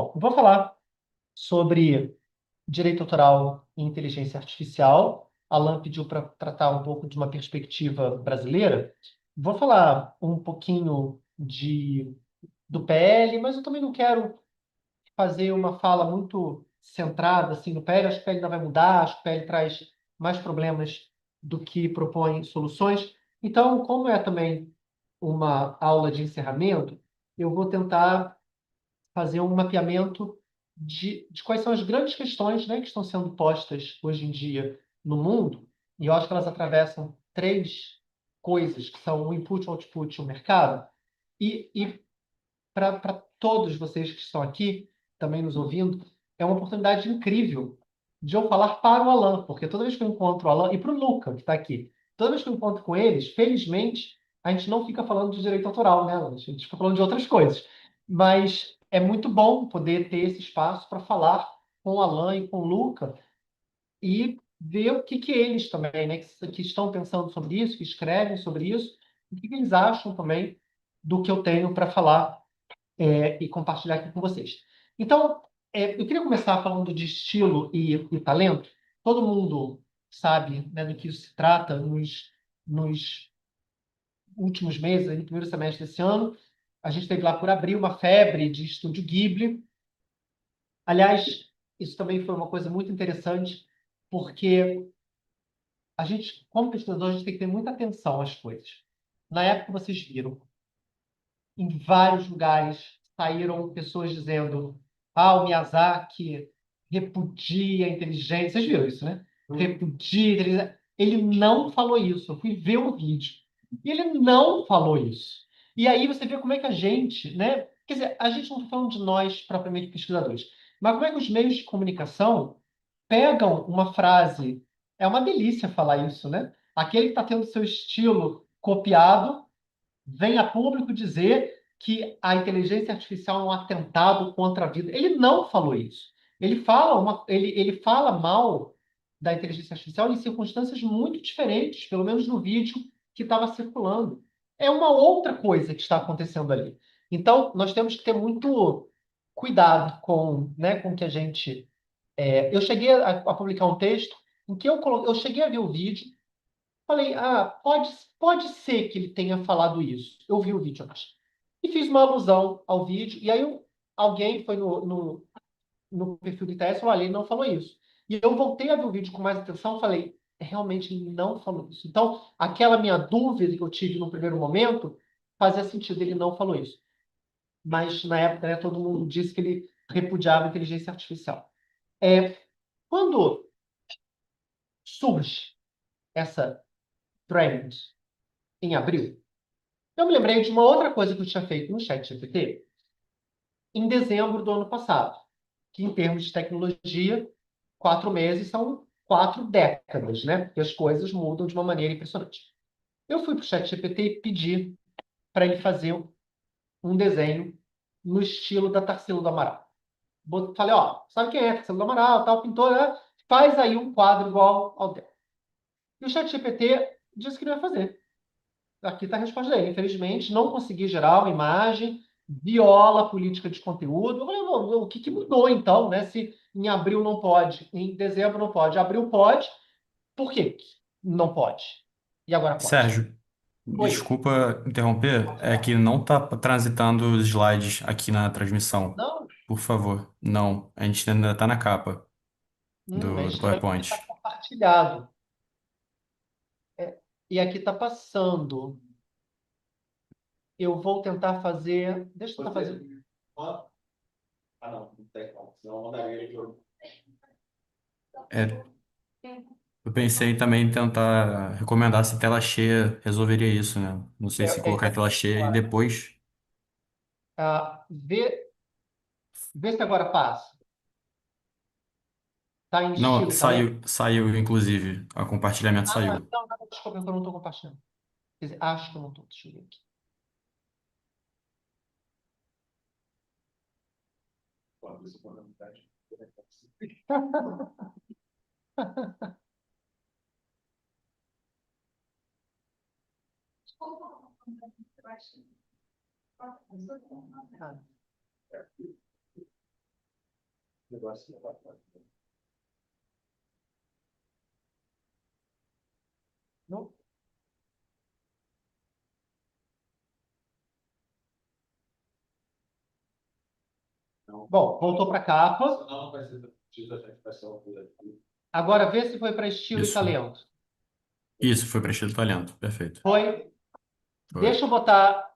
Bom, vou falar sobre direito autoral e inteligência artificial. Alan pediu para tratar um pouco de uma perspectiva brasileira. Vou falar um pouquinho do PL, mas eu também não quero fazer uma fala muito centrada assim, no PL. Acho que o PL ainda vai mudar, acho que o PL traz mais problemas do que propõe soluções. Então, como é também uma aula de encerramento, eu vou tentar fazer um mapeamento de quais são as grandes questões, né, que estão sendo postas hoje em dia no mundo, e eu acho que elas atravessam três coisas, que são o input, o output e o mercado, e para todos vocês que estão aqui, também nos ouvindo, é uma oportunidade incrível de eu falar para o Alan, porque toda vez que eu encontro o Alan, e para o Luca, que está aqui, toda vez que eu encontro com eles, felizmente, a gente não fica falando de direito autoral, né, Alan? A gente fica falando de outras coisas. Mas é muito bom poder ter esse espaço para falar com o Alan e com o Luca e ver o que eles também, né, que estão pensando sobre isso, que escrevem sobre isso, o que eles acham também do que eu tenho para falar e compartilhar aqui com vocês. Então, eu queria começar falando de estilo e talento. Todo mundo sabe, né, do que isso se trata nos últimos meses, no primeiro semestre desse ano. A gente teve lá por abril uma febre de estúdio Ghibli. Aliás, isso também foi uma coisa muito interessante, porque a gente, como pesquisador, a gente tem que ter muita atenção às coisas. Na época, vocês viram, em vários lugares saíram pessoas dizendo: o Miyazaki repudia a inteligência. Vocês viram isso, né? Repudia a inteligência. Ele não falou isso. Eu fui ver o vídeo. E ele não falou isso. E aí você vê como é que a gente, né? Quer dizer, a gente não está falando de nós propriamente pesquisadores, mas como é que os meios de comunicação pegam uma frase. É uma delícia falar isso, né? Aquele que está tendo seu estilo copiado vem a público dizer que a inteligência artificial é um atentado contra a vida. Ele não falou isso. Ele fala mal da inteligência artificial em circunstâncias muito diferentes, pelo menos no vídeo que estava circulando. É uma outra coisa que está acontecendo ali. Então, nós temos que ter muito cuidado com, né, com que a gente. Eu cheguei a publicar um texto em que eu cheguei a ver o vídeo. Falei, pode ser que ele tenha falado isso. Eu vi o vídeo antes. E fiz uma alusão ao vídeo, e aí alguém foi no perfil do ITS e falou, olha, ele não falou isso. E eu voltei a ver o vídeo com mais atenção e falei, realmente ele não falou isso. Então, aquela minha dúvida que eu tive no primeiro momento fazia sentido, ele não falou isso. Mas, na época, né, todo mundo disse que ele repudiava a inteligência artificial. Quando surge essa trend em abril, eu me lembrei de uma outra coisa que eu tinha feito no ChatGPT em dezembro do ano passado, que em termos de tecnologia, 4 meses são 4 décadas, né? Porque as coisas mudam de uma maneira impressionante. Eu fui para o ChatGPT e pedi para ele fazer um desenho no estilo da Tarsila do Amaral. Falei, ó, sabe quem é Tarsila do Amaral, tal, pintor, né? Faz aí um quadro igual ao dela. E o ChatGPT disse que não ia fazer. Aqui está a resposta dele. Infelizmente, não consegui gerar uma imagem, viola a política de conteúdo. Eu falei, o que mudou então, né? Se em abril não pode, em dezembro não pode, abril pode, por quê? Não pode. E agora pode. Sérgio, Oi. desculpa interromper, é que não está transitando os slides aqui na transmissão. Não, Por favor, não. A gente ainda está na capa é do estranho porque está PowerPoint. compartilhado. É, e aqui está passando. Eu vou tentar fazer. Deixa eu tentar fazer. É, eu pensei também em tentar recomendar se tela cheia resolveria isso, né? Não sei se colocar em tela cheia e depois. Vê se agora passa. Está em Não, estilo, tá lendo? saiu, inclusive. O compartilhamento saiu. Não, não, desculpa, eu não estou compartilhando. Quer dizer, acho que eu não estou. Deixa eu ver aqui. Ah, Não? Bom, voltou para a capa. Agora vê se foi para estilo e Isso. talento. Isso, foi para estilo talento. Perfeito. Foi. Foi. Deixa eu botar.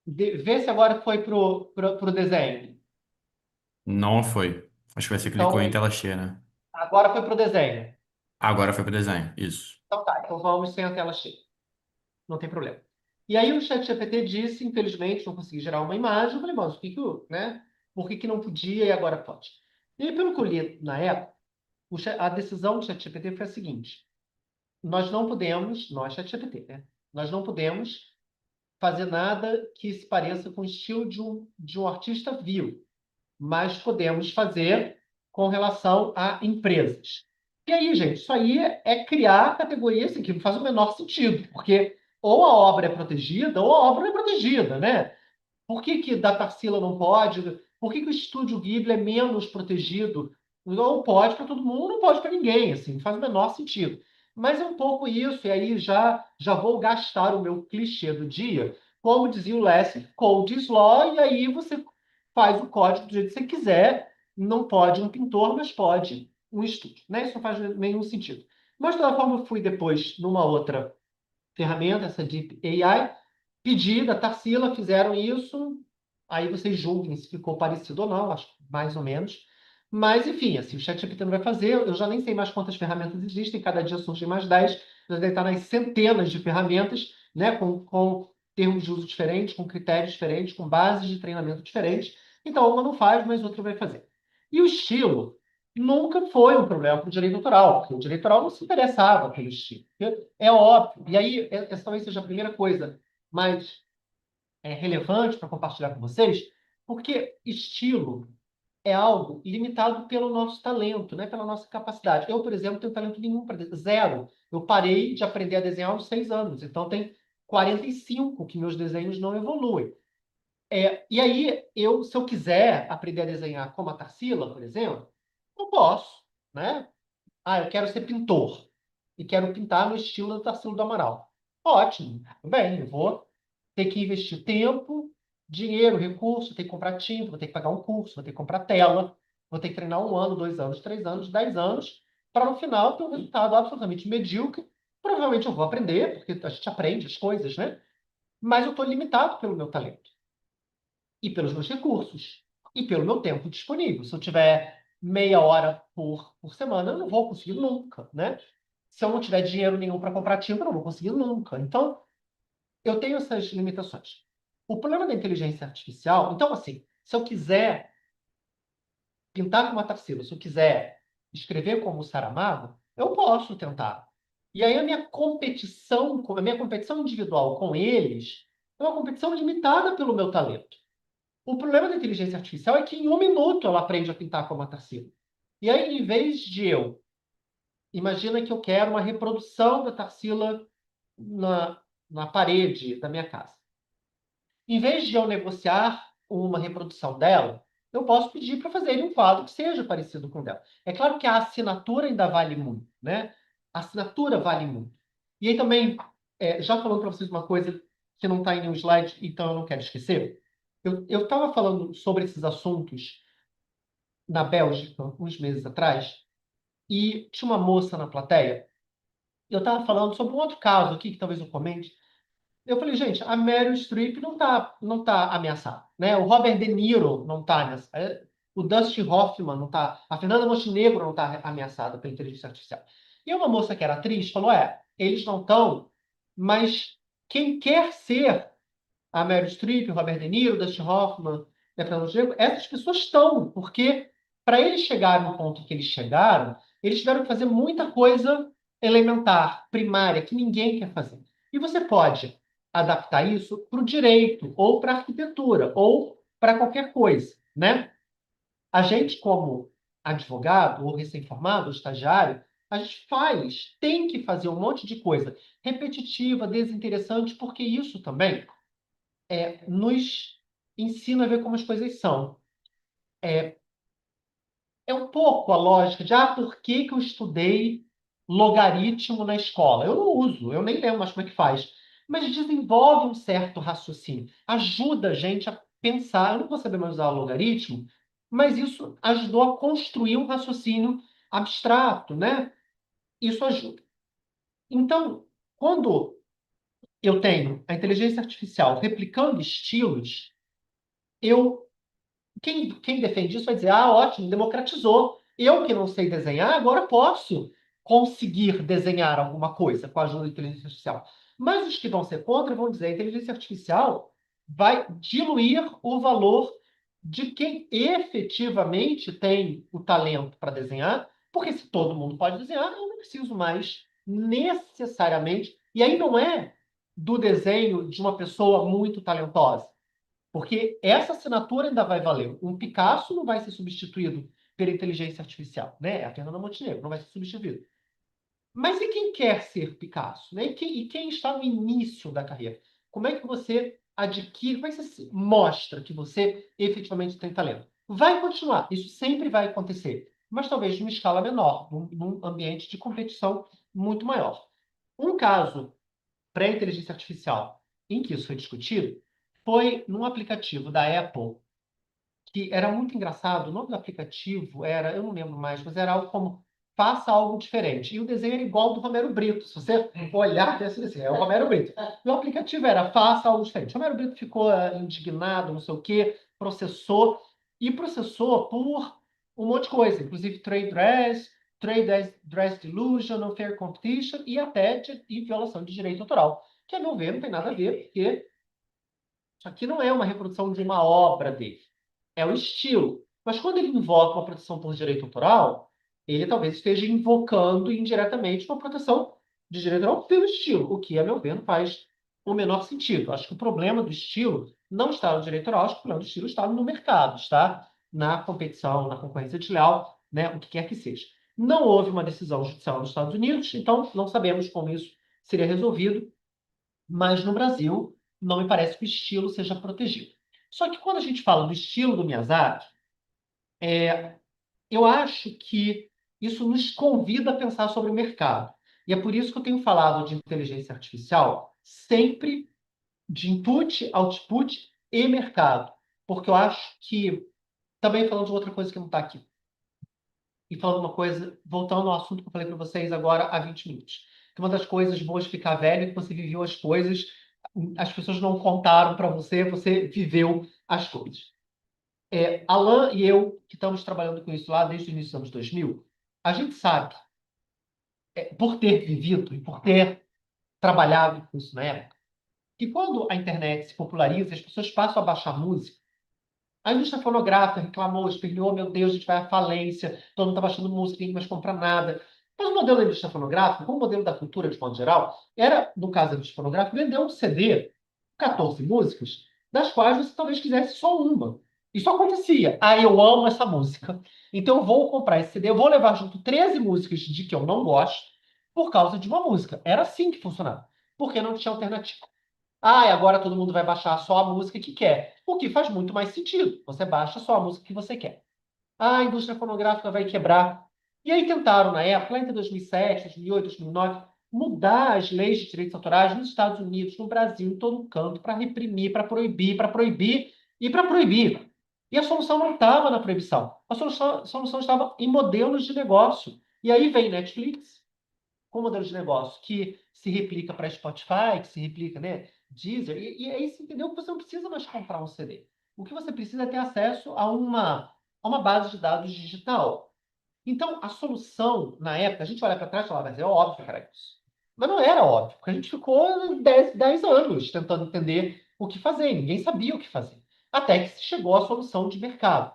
Vê se agora foi pro desenho. Não foi. Acho que você clicou em Então, tela cheia, né? agora foi pro desenho. Agora foi para desenho. Isso. Então tá, então vamos sem a tela cheia. Não tem problema. E aí o ChatGPT disse, infelizmente, não consegui gerar uma imagem. Eu falei, mas o que que, né? Por que que não podia e agora pode? E pelo que eu li na época, a decisão do ChatGPT foi a seguinte: nós não podemos, nós ChatGPT, né? Nós não podemos fazer nada que se pareça com o estilo de um artista vivo, mas podemos fazer com relação a empresas. E aí, gente, isso aí é criar categorias assim, que não faz o menor sentido, porque ou a obra é protegida ou a obra não é protegida, né? Por que que da Tarsila não pode? Por que que o Estúdio Ghibli é menos protegido? Não pode para todo mundo, não pode para ninguém, assim, não faz o menor sentido. Mas é um pouco isso, e aí já vou gastar o meu clichê do dia, como dizia o Lessig, Code is Law, e aí você faz o código do jeito que você quiser, não pode um pintor, mas pode um estúdio, né? Isso não faz nenhum sentido. Mas, de toda forma, eu fui depois numa outra ferramenta, essa Deep AI, pedi da Tarsila, fizeram isso, aí vocês julguem se ficou parecido ou não, acho que mais ou menos. Mas, enfim, assim, o ChatGPT não vai fazer, eu já nem sei mais quantas ferramentas existem, cada dia surgem mais 10, já deve estar nas centenas de ferramentas, né, com termos de uso diferentes, com critérios diferentes, com bases de treinamento diferentes. Então, uma não faz, mas outra vai fazer. E o estilo nunca foi um problema para o direito autoral, porque o direito autoral não se interessava pelo estilo. É óbvio. E aí, essa talvez seja a primeira coisa mais relevante para compartilhar com vocês, porque estilo é algo limitado pelo nosso talento, né? Pela nossa capacidade. Eu, por exemplo, tenho talento nenhum para zero. Eu parei de aprender a desenhar aos 6 anos, então tem 45 que meus desenhos não evoluem. E aí, se eu quiser aprender a desenhar como a Tarsila, por exemplo, eu posso, né? Ah, eu quero ser pintor e quero pintar no estilo da Tarsila do Amaral. Ótimo, tudo bem, eu vou ter que investir tempo, dinheiro, recurso, ter que comprar tinta, vou ter que pagar um curso, vou ter que comprar tela, vou ter que treinar 1 ano, 2 anos, 3 anos, 10 anos, para no final ter um resultado absolutamente medíocre. Provavelmente eu vou aprender, porque a gente aprende as coisas, né? Mas eu estou limitado pelo meu talento e pelos meus recursos e pelo meu tempo disponível. Se eu tiver meia hora por semana, eu não vou conseguir nunca, né? Se eu não tiver dinheiro nenhum para comprar tinta, eu não vou conseguir nunca. Então, eu tenho essas limitações. O problema da inteligência artificial, então, assim, se eu quiser pintar como a Tarsila, se eu quiser escrever como o Saramago, eu posso tentar. E aí a minha competição individual com eles é uma competição limitada pelo meu talento. O problema da inteligência artificial é que em 1 minuto ela aprende a pintar como a Tarsila. E aí, em vez de imagina que eu quero uma reprodução da Tarsila na parede da minha casa. Em vez de eu negociar uma reprodução dela, eu posso pedir para fazerem um quadro que seja parecido com o dela. É claro que a assinatura ainda vale muito, né? A assinatura vale muito. E aí também, já falando para vocês uma coisa que não está em nenhum slide, então eu não quero esquecer. Eu estava falando sobre esses assuntos na Bélgica, uns meses atrás, e tinha uma moça na plateia. Eu estava falando sobre um outro caso aqui, que talvez eu comente. Eu falei, gente, a Meryl Streep não tá ameaçada, né? O Robert De Niro não está ameaçado. O Dustin Hoffman não está. A Fernanda Montenegro não está ameaçada pela inteligência artificial. E uma moça que era atriz falou: eles não estão, mas quem quer ser a Meryl Streep, o Robert De Niro, o Dustin Hoffman, e a Fernanda Montenegro, essas pessoas estão, porque para eles chegarem no ponto que eles chegaram, eles tiveram que fazer muita coisa elementar, primária, que ninguém quer fazer. E você pode adaptar isso para o direito, ou para a arquitetura, ou para qualquer coisa, né? A gente, como advogado, ou recém-formado, ou estagiário, a gente tem que fazer um monte de coisa repetitiva, desinteressante, porque isso também nos ensina a ver como as coisas são. É pouco a lógica de, por que que eu estudei logaritmo na escola? Eu não uso, eu nem lembro mais como é que faz. Mas desenvolve um certo raciocínio, ajuda a gente a pensar. Eu não vou saber mais usar logaritmo, mas isso ajudou a construir um raciocínio abstrato, né? Isso ajuda. Então, quando eu tenho a inteligência artificial replicando estilos, eu quem defende isso vai dizer, ótimo, democratizou. Eu que não sei desenhar, agora posso conseguir desenhar alguma coisa com a ajuda da inteligência artificial. Mas os que vão ser contra vão dizer, a inteligência artificial vai diluir o valor de quem efetivamente tem o talento para desenhar, porque se todo mundo pode desenhar, eu não preciso mais necessariamente. E aí não é do desenho de uma pessoa muito talentosa. Porque essa assinatura ainda vai valer. Um Picasso não vai ser substituído pela inteligência artificial, né? A Fernanda Montenegro não vai ser substituído. Mas e quem quer ser Picasso, né? E quem está no início da carreira? Como é que você adquire, como é que você mostra que você efetivamente tem talento? Vai continuar, isso sempre vai acontecer, mas talvez numa escala menor, num ambiente de competição muito maior. Um caso pré-inteligência artificial em que isso foi discutido foi num aplicativo da Apple, que era muito engraçado. O nome do aplicativo era, eu não lembro mais, mas era algo como Faça Algo Diferente. E o desenho era igual ao do Romero Brito. Se você olhar, tem esse desenho, é o Romero Brito. E o aplicativo era Faça Algo Diferente. O Romero Brito ficou indignado, não sei o quê, processou por um monte de coisa, inclusive Trade Dress Delusion, Unfair Competition e até de violação de direito autoral. Que, a meu ver, não tem nada a ver, porque isso aqui não é uma reprodução de uma obra dele, é o estilo. Mas quando ele invoca uma proteção por direito autoral, ele talvez esteja invocando indiretamente uma proteção de direito autoral pelo estilo, o que, a meu ver, não faz o menor sentido. Acho que o problema do estilo não está no direito autoral, acho que o problema do estilo está no mercado, está na competição, na concorrência desleal, né, o que quer que seja. Não houve uma decisão judicial nos Estados Unidos, então não sabemos como isso seria resolvido, mas no Brasil não me parece que o estilo seja protegido. Só que quando a gente fala do estilo do Miyazaki, eu acho que isso nos convida a pensar sobre o mercado. E é por isso que eu tenho falado de inteligência artificial sempre de input, output e mercado. Porque eu acho que, também falando de outra coisa que não está aqui, e falando uma coisa, voltando ao assunto que eu falei para vocês agora há 20 minutos. Que uma das coisas boas de ficar velho é que você viveu as coisas, as pessoas não contaram para você, você viveu as coisas. Alan e eu, que estamos trabalhando com isso lá desde o início dos anos 2000, a gente sabe, por ter vivido e por ter trabalhado com isso na época, que quando a internet se populariza, as pessoas passam a baixar música. A indústria fonográfica reclamou, esperneou, meu Deus, a gente vai à falência, todo mundo está baixando música, ninguém mais compra nada. Mas o modelo da indústria fonográfica, como o modelo da cultura de modo geral, era, no caso da indústria fonográfica, vender um CD, 14 músicas, das quais você talvez quisesse só uma. Isso acontecia. Eu amo essa música. Então eu vou comprar esse CD, eu vou levar junto 13 músicas de que eu não gosto, por causa de uma música. Era assim que funcionava. Porque não tinha alternativa. E agora todo mundo vai baixar só a música que quer. O que faz muito mais sentido. Você baixa só a música que você quer. A indústria fonográfica vai quebrar. E aí tentaram, na época, lá entre 2007, 2008, 2009, mudar as leis de direitos autorais nos Estados Unidos, no Brasil, em todo canto, para reprimir, para proibir e para proibir. E a solução não estava na proibição. A solução estava em modelos de negócio. E aí vem Netflix, com modelo de negócio que se replica para Spotify, que se replica, né, Deezer, e aí você entendeu que você não precisa mais comprar um CD. O que você precisa é ter acesso a uma base de dados digital. Então, a solução, na época, a gente olha para trás e fala, mas é óbvio que era isso. Mas não era óbvio, porque a gente ficou 10 anos tentando entender o que fazer, e ninguém sabia o que fazer. Até que se chegou à solução de mercado.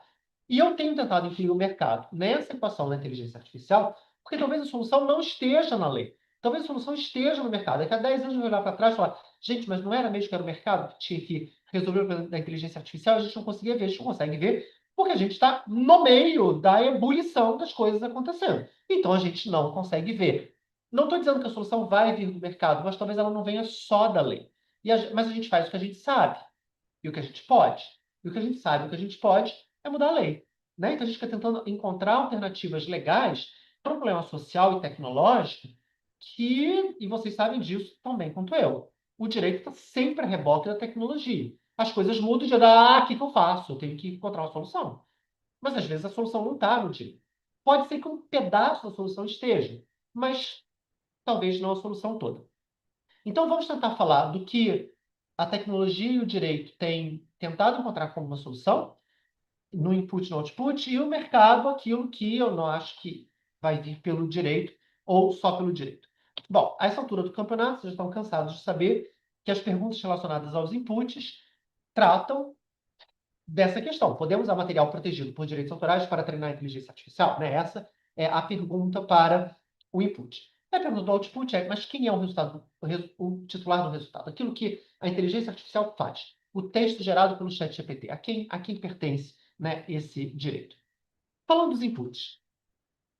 E eu tenho tentado incluir o mercado nessa equação da inteligência artificial, porque talvez a solução não esteja na lei. Talvez a solução esteja no mercado. Daqui a 10 anos eu vou olhar para trás e falar, gente, mas não era mesmo que era o mercado que tinha que resolver o problema da inteligência artificial? A gente não conseguia ver, a gente não consegue ver, porque a gente está no meio da ebulição das coisas acontecendo. Então a gente não consegue ver. Não estou dizendo que a solução vai vir do mercado, mas talvez ela não venha só da lei. Mas a gente faz o que a gente sabe e o que a gente pode. E o que a gente sabe, e o que a gente pode é mudar a lei. né? Então, a gente fica tentando encontrar alternativas legais para um problema social e tecnológico e vocês sabem disso tão bem quanto eu, o direito está sempre a reboque da tecnologia. As coisas mudam e já dá, o que que eu faço? Eu tenho que encontrar uma solução. Mas, às vezes, a solução não está no direito. Pode ser que um pedaço da solução esteja, mas talvez não a solução toda. Então, vamos tentar falar do que a tecnologia e o direito têm tentado encontrar como uma solução, no input e no output, e o mercado, aquilo que eu não acho que vai vir pelo direito ou só pelo direito. Bom, a essa altura do campeonato, vocês já estão cansados de saber que as perguntas relacionadas aos inputs tratam dessa questão. Podemos usar material protegido por direitos autorais para treinar a inteligência artificial? Né? Essa é a pergunta para o input. A pergunta do output é, mas quem é o resultado, o titular do resultado? Aquilo que a inteligência artificial faz. O texto gerado pelo ChatGPT. A quem pertence, né, esse direito? Falando dos inputs.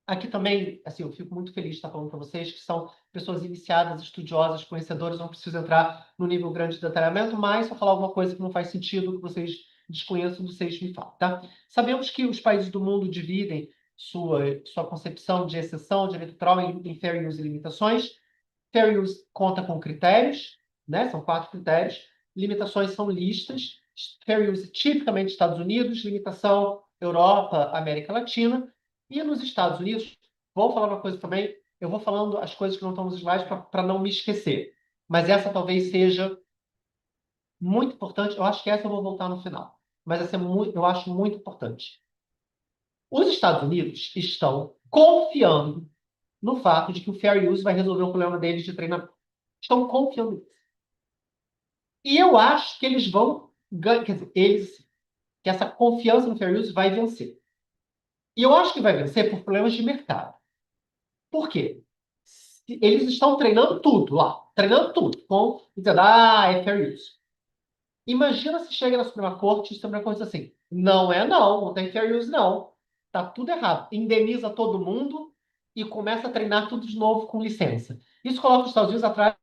Aqui também, assim, eu fico muito feliz de estar falando para vocês que são pessoas iniciadas, estudiosas, conhecedoras, não preciso entrar no nível grande de detalhamento, mas se eu falar alguma coisa que não faz sentido, que vocês desconheçam, vocês me falam, tá? Sabemos que os países do mundo dividem sua concepção de exceção, direito autoral em fair use e limitações. Fair use conta com critérios, né? São 4 critérios. Limitações são listas. Fair use tipicamente Estados Unidos, limitação Europa, América Latina. E nos Estados Unidos, vou falar uma coisa também, eu vou falando as coisas que não estão nos slides para não me esquecer. Mas essa talvez seja muito importante. Eu acho que essa eu vou voltar no final. Mas essa eu acho muito importante. Os Estados Unidos estão confiando no fato de que o fair use vai resolver o problema deles de treinamento. Estão confiando nisso. E eu acho que eles vão ganhar, quer dizer, que essa confiança no fair use vai vencer. E eu acho que vai vencer por problemas de mercado. Por quê? Eles estão treinando tudo lá, treinando tudo, dizendo, é fair use. Imagina se chega na Suprema Corte e a Suprema Corte diz assim, não tem fair use não. Tá tudo errado. Indeniza todo mundo e começa a treinar tudo de novo com licença. Isso coloca os Estados Unidos atrás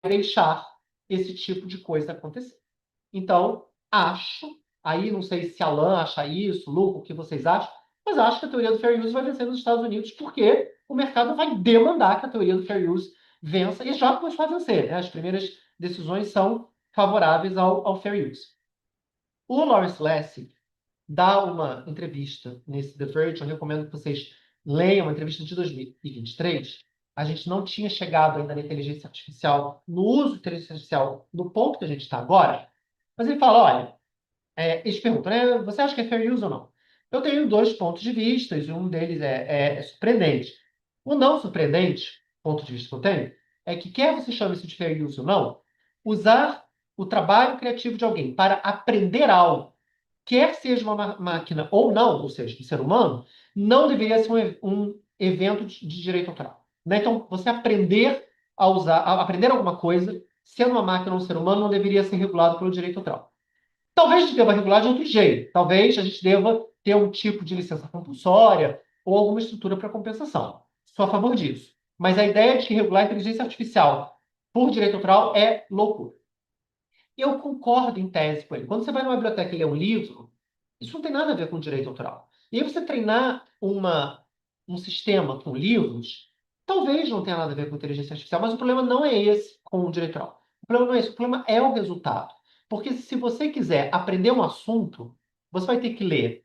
de deixar esse tipo de coisa acontecer. Então, aí não sei se Alan acha isso, Luco, o que vocês acham, mas acho que a teoria do fair use vai vencer nos Estados Unidos porque o mercado vai demandar que a teoria do fair use vença e já começou a vencer. Né? As primeiras decisões são favoráveis ao fair use. O Lawrence Lessig dá uma entrevista nesse The Verge, eu recomendo que vocês leiam uma entrevista de 2023. A gente não tinha chegado ainda na inteligência artificial, no uso da inteligência artificial, no ponto que a gente está agora, mas ele fala, olha, eles perguntam, né? Você acha que é fair use ou não? Eu tenho 2 pontos de vista, e um deles é surpreendente. O não surpreendente, ponto de vista que eu tenho, é que quer você chame isso de fair use ou não, usar o trabalho criativo de alguém para aprender algo, quer seja uma máquina ou não, ou seja, um ser humano, não deveria ser um evento de direito autoral. Né? Então, você aprender alguma coisa, sendo uma máquina ou um ser humano, não deveria ser regulado pelo direito autoral. Talvez a gente deva regular de outro jeito. Talvez a gente deva ter um tipo de licença compulsória ou alguma estrutura para compensação. Sou a favor disso. Mas a ideia de que regular a inteligência artificial por direito autoral é loucura. Eu concordo em tese com ele. Quando você vai numa biblioteca e lê um livro, isso não tem nada a ver com direito autoral. E aí você treinar um sistema com livros, talvez não tenha nada a ver com inteligência artificial, mas o problema não é esse com o direito autoral. O problema não é esse, o problema é o resultado. Porque se você quiser aprender um assunto, você vai ter que ler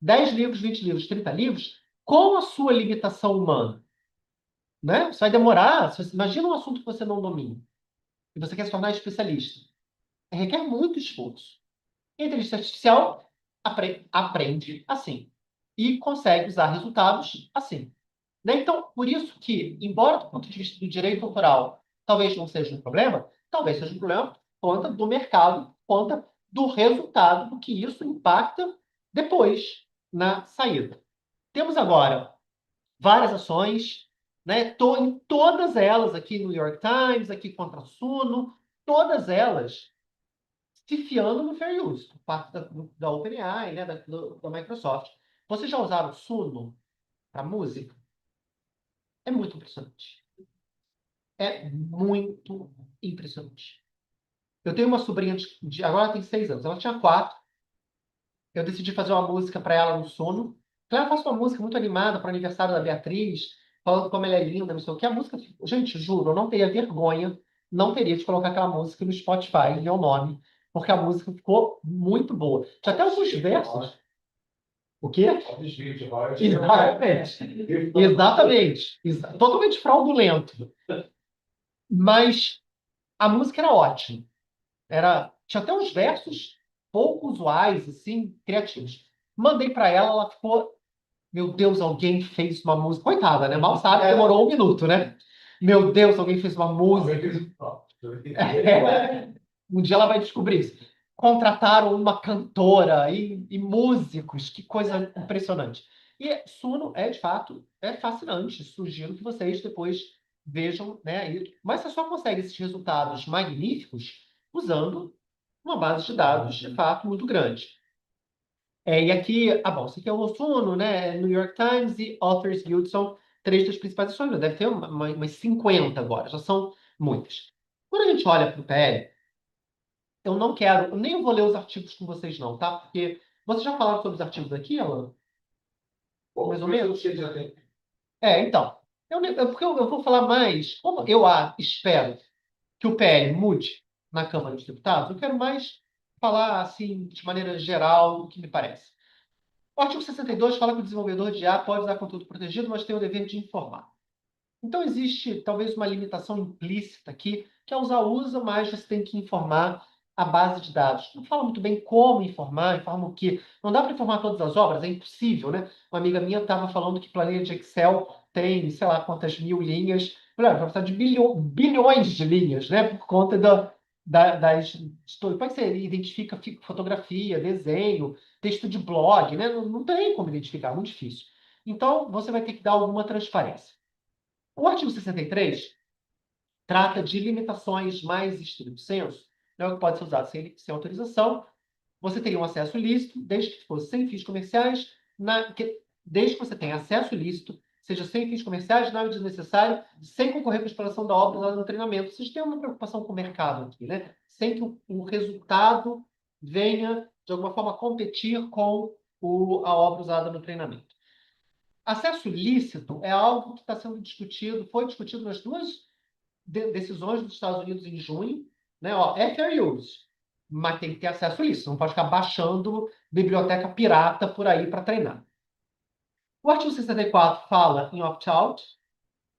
10 livros, 20 livros, 30 livros com a sua limitação humana. Né? Você vai demorar. Imagina um assunto que você não domina e você quer se tornar especialista. Requer muito esforço. E a inteligência artificial aprende assim e consegue usar resultados assim. Né? Então, por isso que, embora do ponto de vista do direito autoral talvez não seja um problema, talvez seja um problema por conta do mercado, por conta do resultado, do que isso impacta depois na saída. Temos agora várias ações, né? Estou em todas elas aqui no New York Times, aqui contra a Suno, todas elas se fiando no fair use, por parte da OpenAI, né, da Microsoft. Vocês já usaram Suno para música? É muito impressionante. É muito impressionante. Eu tenho uma sobrinha agora ela tem 6 anos, ela tinha 4. Eu decidi fazer uma música para ela no sono. Claro, eu faço uma música muito animada para o aniversário da Beatriz, falando como ela é linda, não sei o que. A música, gente, juro, eu não teria vergonha, não teria de colocar aquela música no Spotify, meu nome, porque a música ficou muito boa. Tinha até alguns versos. O quê? Exatamente. Exatamente. Totalmente fraudulento. Mas a música era ótima. Tinha até uns versos pouco usuais, assim, criativos. Mandei para ela, ela ficou, meu Deus, alguém fez uma música. Coitada, né? Mal sabe, demorou 1 minuto, né? Meu Deus, alguém fez uma música. É. Um dia ela vai descobrir isso. Contrataram uma cantora e músicos, que coisa impressionante. E Suno é, de fato, é fascinante. Sugiro que vocês depois vejam, né? Mas você só consegue esses resultados magníficos usando uma base de dados, de fato, muito grande. E aqui, bom, isso aqui é o Suno, né? New York Times e Authors Guild são três das principais ações. Deve ter umas 50 agora, já são muitas. Quando a gente olha para o PL, eu não quero, eu nem vou ler os artigos com vocês, não, tá? Porque vocês já falaram sobre os artigos aqui, Alan? Mais ou menos? Então. Porque eu vou falar mais. Como eu espero que o PL mude na Câmara dos Deputados, eu quero mais falar, assim, de maneira geral, o que me parece. O artigo 62 fala que o desenvolvedor de IA pode usar conteúdo protegido, mas tem o dever de informar. Então, existe talvez uma limitação implícita aqui, que é usa, mas você tem que informar a base de dados. Não fala muito bem como informar, informa o quê. Não dá para informar todas as obras, é impossível, né? Uma amiga minha estava falando que planilha de Excel tem, sei lá, quantas mil linhas. Vai precisar de bilhões de linhas, né? Por conta das... Como é que você identifica fotografia, desenho, texto de blog, né? Não tem como identificar, é muito difícil. Então, você vai ter que dar alguma transparência. O artigo 63 trata de limitações mais estrito senso, né, o que pode ser usado sem autorização. Você teria um acesso lícito, desde que fosse sem fins comerciais, desde que você tenha acesso lícito, seja sem fins comerciais, nada desnecessário, sem concorrer com a exploração da obra usada no treinamento. Vocês têm uma preocupação com o mercado aqui, né? Sem que o resultado venha, de alguma forma, competir com a obra usada no treinamento. Acesso lícito é algo que está sendo discutido, foi discutido nas duas decisões dos Estados Unidos em junho, né? Ó, é fair use, mas tem que ter acesso lícito, não pode ficar baixando biblioteca pirata por aí para treinar. O artigo 64 fala em opt-out,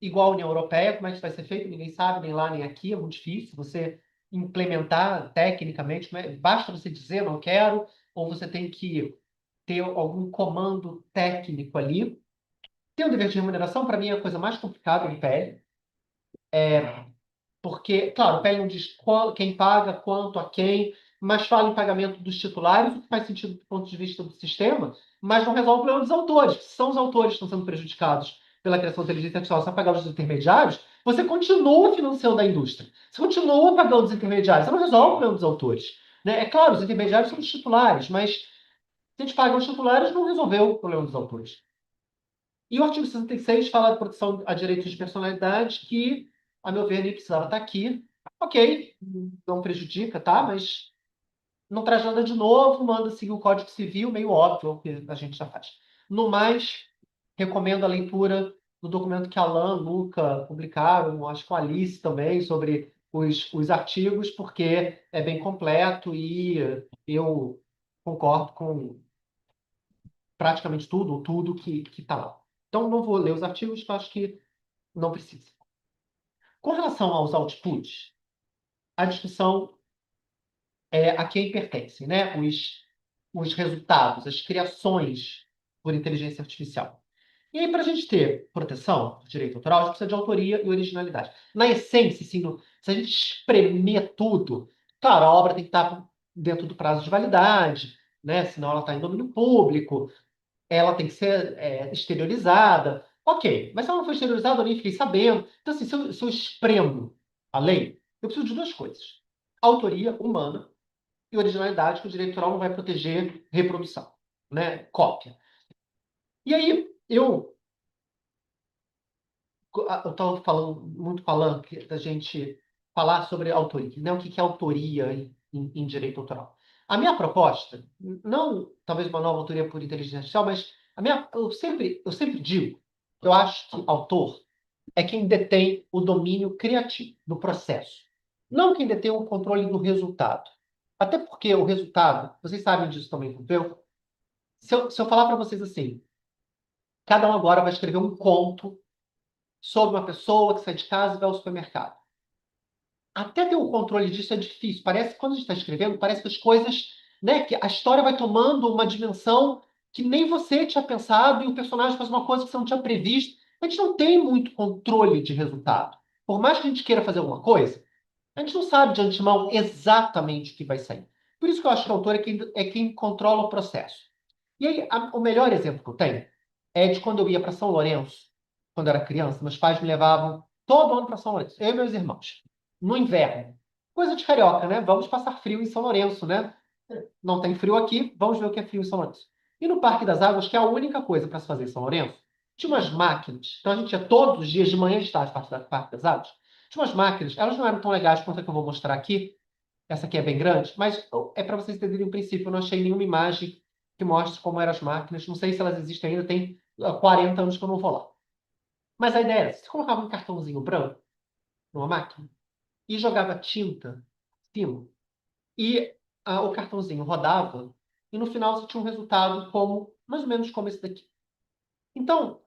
igual a União Europeia, como é que isso vai ser feito? Ninguém sabe, nem lá nem aqui, é muito difícil você implementar tecnicamente, basta você dizer não quero, ou você tem que ter algum comando técnico ali. Tem o dever de remuneração, para mim é a coisa mais complicada do PL, porque, claro, o PL não diz quem paga, quanto, a quem, mas fala em pagamento dos titulares, o que faz sentido do ponto de vista do sistema, mas não resolve o problema dos autores. Se são os autores que estão sendo prejudicados pela criação de inteligência artificial, você vai pagar os intermediários, você continua financiando a indústria. Você continua pagando os intermediários, você não resolve o problema dos autores. Né? É claro, os intermediários são os titulares, mas se a gente paga os titulares, não resolveu o problema dos autores. E o artigo 66 fala de proteção a direitos de personalidade, que, a meu ver, nem precisava estar aqui. Ok, não prejudica, tá? Mas não traz nada de novo, manda seguir o Código Civil, meio óbvio, o que a gente já faz. No mais, recomendo a leitura do documento que Alan, Luca publicaram, acho que com a Alice também, sobre os artigos, porque é bem completo e eu concordo com praticamente tudo que está lá. Então, não vou ler os artigos, que eu acho que não precisa. Com relação aos outputs, a discussão é a quem pertencem, né? Os resultados, as criações por inteligência artificial. E aí, para a gente ter proteção do direito autoral, a gente precisa de autoria e originalidade. Na essência, assim, se a gente espremer tudo, claro, a obra tem que estar dentro do prazo de validade, né? Senão ela está em domínio público, ela tem que ser exteriorizada. Ok, mas se ela não foi exteriorizada, eu nem fiquei sabendo. Então, assim, se eu espremo a lei, eu preciso de duas coisas: autoria humana e originalidade, que o direito autoral não vai proteger reprodução, né? Cópia. E aí, eu estava falando, muito falando da gente falar sobre autoria, né? O que é autoria em direito autoral. A minha proposta, não talvez uma nova autoria por inteligência artificial, mas eu sempre digo, eu acho que autor é quem detém o domínio criativo do processo, não quem detém o controle do resultado. Até porque o resultado, vocês sabem disso também, como eu. Se eu falar para vocês assim, cada um agora vai escrever um conto sobre uma pessoa que sai de casa e vai ao supermercado. Até ter o controle disso é difícil. Parece que quando a gente está escrevendo, parece que as coisas, né, que a história vai tomando uma dimensão que nem você tinha pensado e o personagem faz uma coisa que você não tinha previsto. A gente não tem muito controle de resultado. Por mais que a gente queira fazer alguma coisa, a gente não sabe de antemão exatamente o que vai sair. Por isso que eu acho que o autor é quem controla o processo. E aí, o melhor exemplo que eu tenho é de quando eu ia para São Lourenço, quando eu era criança. Meus pais me levavam todo ano para São Lourenço, eu e meus irmãos, no inverno. Coisa de carioca, né? Vamos passar frio em São Lourenço, né? Não tem frio aqui, vamos ver o que é frio em São Lourenço. E no Parque das Águas, que é a única coisa para se fazer em São Lourenço, tinha umas máquinas. Então a gente ia todos os dias de manhã e de tarde para o Parque das Águas. Tinha umas máquinas, elas não eram tão legais quanto a que eu vou mostrar aqui. Essa aqui é bem grande, mas é para vocês entenderem o princípio. Eu não achei nenhuma imagem que mostre como eram as máquinas. Não sei se elas existem ainda, tem 40 anos que eu não vou lá. Mas a ideia era, você colocava um cartãozinho branco numa máquina e jogava tinta em cima. E o cartãozinho rodava e no final você tinha um resultado como, mais ou menos como esse daqui. Então,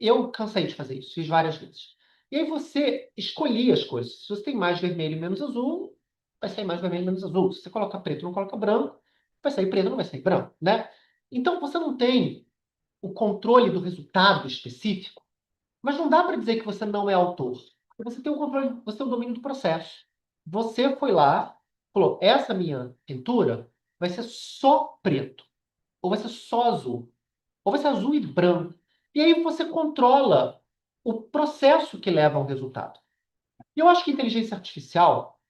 eu cansei de fazer isso, fiz várias vezes. E aí você escolhia as coisas. Se você tem mais vermelho e menos azul, vai sair mais vermelho e menos azul. Se você coloca preto e não coloca branco, vai sair preto e não vai sair branco, né? Então, você não tem o controle do resultado específico, mas não dá para dizer que você não é autor. Porque você tem o controle, você tem o domínio do processo. Você foi lá, falou, essa minha pintura vai ser só preto, ou vai ser só azul. Ou vai ser azul e branco. E aí você controla o processo que leva ao resultado. E eu acho que inteligência artificial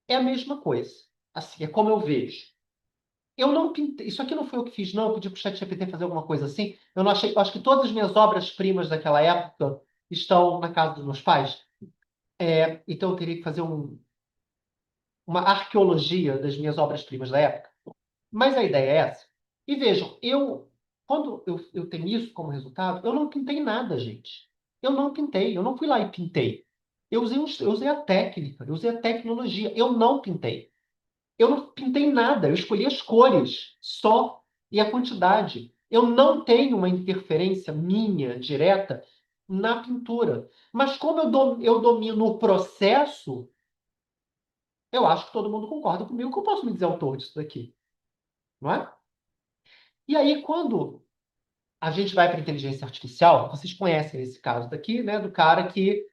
é a mesma coisa. Assim, é como eu vejo. Eu não pintei. Isso aqui não foi eu que fiz, não. Eu pedi para o ChatGPT fazer alguma coisa assim. Eu não achei. Eu acho que todas as minhas obras-primas daquela época estão na casa dos meus pais. Então eu teria que fazer uma arqueologia das minhas obras-primas da época. Mas a ideia é essa. E vejam, quando eu tenho isso como resultado, eu não pintei nada, gente. Eu não pintei, eu não fui lá e pintei. Eu usei a técnica, eu usei a tecnologia, eu não pintei. Eu não pintei nada, eu escolhi as cores só e a quantidade. Eu não tenho uma interferência minha, direta, na pintura. Mas como eu domino o processo, eu acho que todo mundo concorda comigo que eu posso me dizer autor disso daqui, não é? E aí, quando a gente vai para a inteligência artificial, vocês conhecem esse caso daqui, né? Do cara que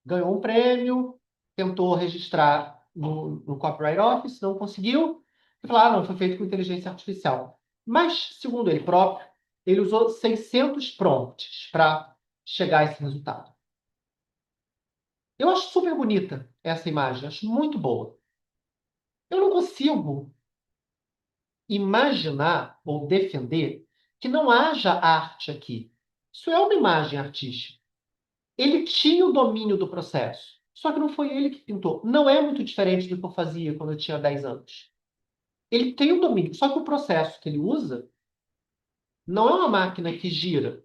ganhou um prêmio, tentou registrar no Copyright Office, não conseguiu, e falou, não, foi feito com inteligência artificial. Mas, segundo ele próprio, ele usou 600 prompts para chegar a esse resultado. Eu acho super bonita essa imagem, acho muito boa. Eu não consigo imaginar ou defender que não haja arte aqui. Isso é uma imagem artística. Ele tinha o domínio do processo, só que não foi ele que pintou. Não é muito diferente do que eu fazia quando eu tinha 10 anos. Ele tem o domínio, só que o processo que ele usa não é uma máquina que gira,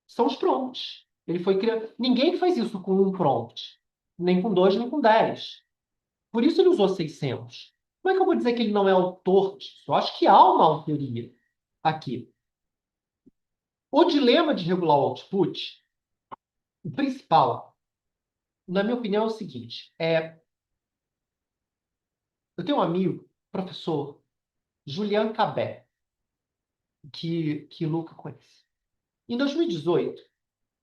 são os prompts. Ele foi criando. Ninguém faz isso com um prompt, nem com dois, nem com 10. Por isso ele usou 600. Como é que eu vou dizer que ele não é autor disso? Eu acho que há uma autoria aqui. O dilema de regular o output, o principal, na minha opinião, é o seguinte: eu tenho um amigo, professor, Julian Cabé, que o Luca conhece. Em 2018,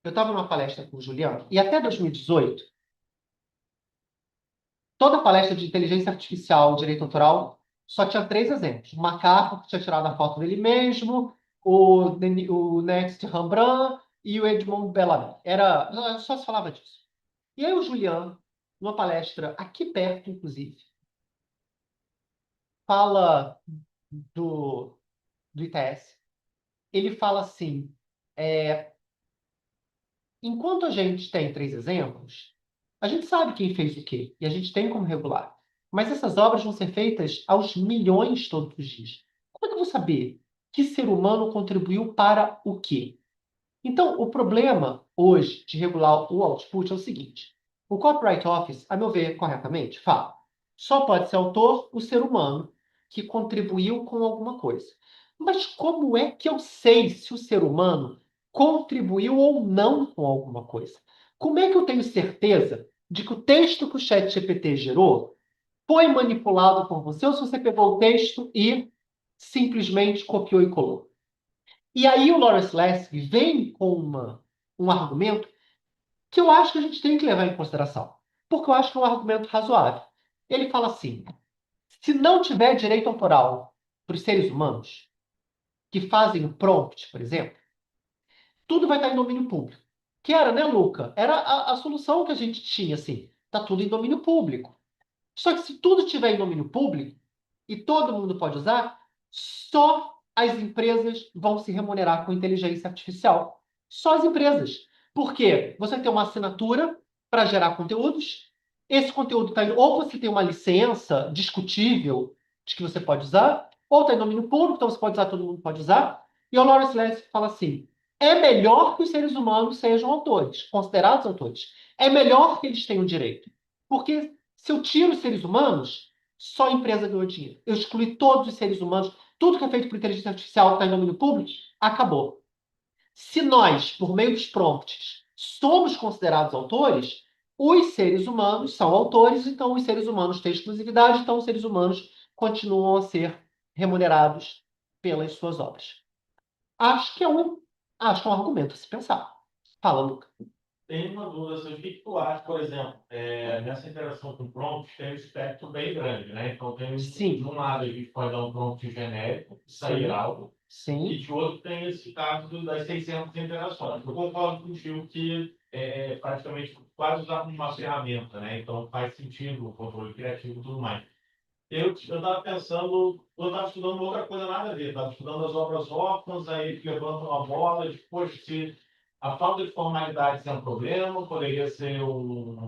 eu estava numa palestra com o Julian, e até 2018, toda palestra de inteligência artificial, direito autoral, só tinha três exemplos. O macaco que tinha tirado a foto dele mesmo, o Next Rembrandt e o Edmond Bellamy. Só se falava disso. E aí o Julian, numa palestra aqui perto, inclusive, fala do ITS. Ele fala assim, enquanto a gente tem três exemplos, A gente sabe quem fez o quê e a gente tem como regular. Mas essas obras vão ser feitas aos milhões todos os dias. Como é que eu vou saber que ser humano contribuiu para o quê? Então, o problema hoje de regular o output é o seguinte: o Copyright Office, a meu ver, corretamente, fala, só pode ser autor o ser humano que contribuiu com alguma coisa. Mas como é que eu sei se o ser humano contribuiu ou não com alguma coisa? Como é que eu tenho certeza de que o texto que o ChatGPT gerou foi manipulado por você ou se você pegou o texto e simplesmente copiou e colou? E aí o Lawrence Lessig vem com um argumento que eu acho que a gente tem que levar em consideração, porque eu acho que é um argumento razoável. Ele fala assim: se não tiver direito autoral para os seres humanos que fazem o prompt, por exemplo, tudo vai estar em domínio público. Que era, né, Luca? Era a solução que a gente tinha, assim. Tá tudo em domínio público. Só que se tudo estiver em domínio público e todo mundo pode usar, só as empresas vão se remunerar com inteligência artificial. Só as empresas. Por quê? Você tem uma assinatura para gerar conteúdos. Esse conteúdo está ou você tem uma licença discutível de que você pode usar, ou está em domínio público, então você pode usar, todo mundo pode usar. E o Lawrence Lessig fala assim: é melhor que os seres humanos sejam autores, considerados autores. É melhor que eles tenham direito. Porque se eu tiro os seres humanos, só a empresa ganhou dinheiro. Eu excluí todos os seres humanos, tudo que é feito por inteligência artificial que está em domínio público, acabou. Se nós, por meio dos prompts, somos considerados autores, os seres humanos são autores, então os seres humanos têm exclusividade, então os seres humanos continuam a ser remunerados pelas suas obras. Acho que é um, acho que é um argumento a se pensar. Fala, Luca. Tem uma dúvida, assim, o que tu acha, por exemplo, nessa interação com prompts tem um espectro bem grande, né? Então, de Sim, um lado, a gente pode dar um prompt genérico, sair sim, algo, e sim. de outro tem esse caso das 600 interações. Eu concordo contigo que praticamente quase usar uma ferramenta, né? Então, faz sentido o controle criativo e tudo mais. Eu estava pensando, eu estava estudando outra coisa nada a ver, estava estudando as obras órfãs, aí levanta uma bola, de, poxa, se a falta de formalidades é um problema, poderia ser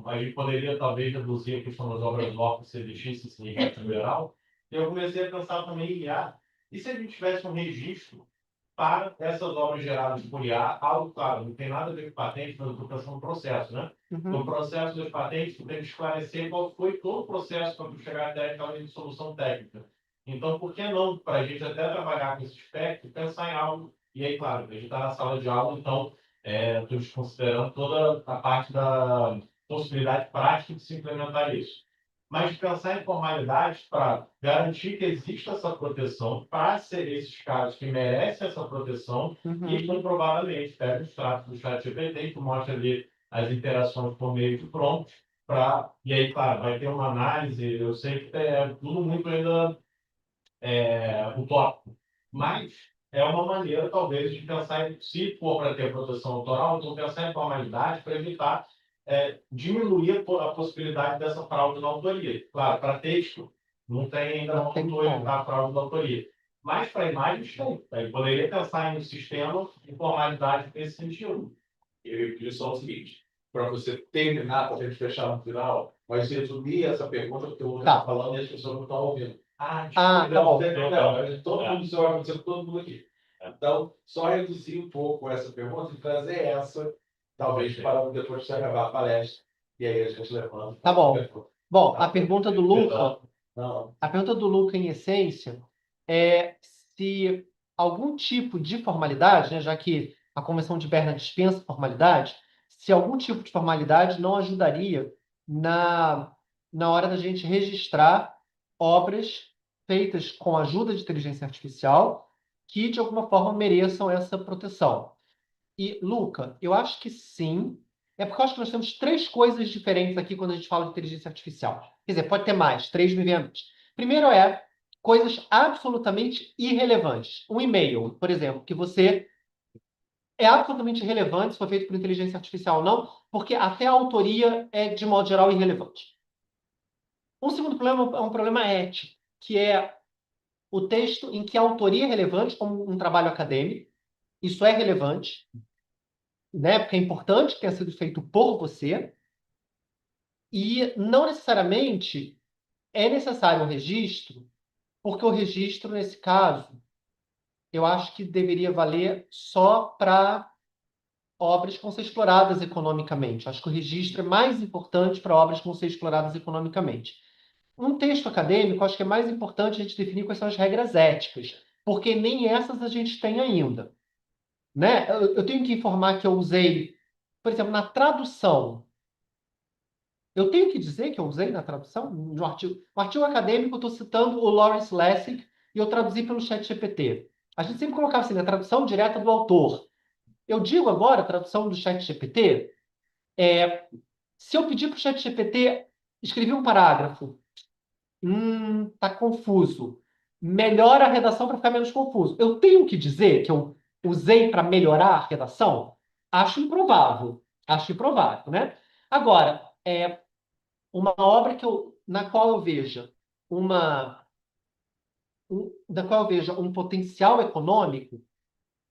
a gente poderia talvez reduzir a questão das obras órfãs se existisse esse registro geral. E eu comecei a pensar também em IA, e se a gente tivesse um registro para essas obras geradas por IA, algo claro, não tem nada a ver com patente, mas eu estou pensando no processo, né? No Uhum. processo das patentes, tu tem que esclarecer qual foi todo o processo para tu chegar até aquela solução técnica. Então, por que não, para a gente até trabalhar com esse aspecto, pensar em algo, e aí, claro, a gente está na sala de aula, então, estou desconsiderando toda a parte da possibilidade prática de se implementar isso. Mas pensar em formalidades para garantir que exista essa proteção para ser esses caras que merecem essa proteção e, Uhum. comprovadamente, pega o extrato do chat GPT que mostra ali as interações por meio de prompt, e aí, claro, vai ter uma análise, eu sei que é tudo muito ainda utópico, mas é uma maneira, talvez, de pensar em, se for para ter proteção autoral, então pensar em formalidade para evitar diminuir a possibilidade dessa fraude na autoria. Claro, para texto, não tem ainda Não tem como como. evitar a fraude na autoria. Mas para imagens, tem. Aí poderia pensar em um sistema de formalidade nesse sentido. Eu ia pedir só o seguinte, para você terminar, para a gente fechar no final, mas resumir essa pergunta, porque eu vou estar Tá. falando e as pessoas não estão ouvindo. Ah, Ah, tá bom. Não, todo mundo isso vai acontecer com todo mundo aqui. Então, só reduzir um pouco essa pergunta e trazer essa, talvez, para depois de acabar a palestra. E aí a gente levanta. Tá bom. Bom, a Tá? pergunta do Luca, Não. a pergunta do Luca, em essência, é se algum tipo de formalidade, né, já que a Convenção de Berna dispensa formalidade, se algum tipo de formalidade não ajudaria na, na hora da gente registrar obras feitas com a ajuda de inteligência artificial que, de alguma forma, mereçam essa proteção. E, Luca, eu acho que sim. É porque eu acho que nós temos três coisas diferentes aqui quando a gente fala de inteligência artificial. Quer dizer, pode ter mais, três me vem à mente. Primeiro é coisas absolutamente irrelevantes. Um e-mail, por exemplo, que você é absolutamente irrelevante se for feito por inteligência artificial ou não, porque até a autoria é, de modo geral, irrelevante. Um segundo problema é um problema ético, que é o texto em que a autoria é relevante, como um trabalho acadêmico. Isso é relevante, né? Porque é importante que tenha sido feito por você. E não necessariamente é necessário um registro, porque o registro, nesse caso, eu acho que deveria valer só para obras que vão ser exploradas economicamente. Acho que o registro é mais importante para obras que vão ser exploradas economicamente. Um texto acadêmico, acho que é mais importante a gente definir quais são as regras éticas, porque nem essas a gente tem ainda, né? Eu tenho que informar que eu usei, por exemplo, na tradução. Eu tenho que dizer que eu usei na tradução? No artigo acadêmico, eu estou citando o Lawrence Lessig e eu traduzi pelo ChatGPT. A gente sempre colocava assim, na tradução direta do autor. Eu digo agora, tradução do ChatGPT, se eu pedir para o ChatGPT escrever um parágrafo, tá confuso. Melhora a redação para ficar menos confuso. Eu tenho que dizer que eu usei para melhorar a redação? Acho improvável. Acho improvável, né? Agora, uma obra na qual eu veja um potencial econômico,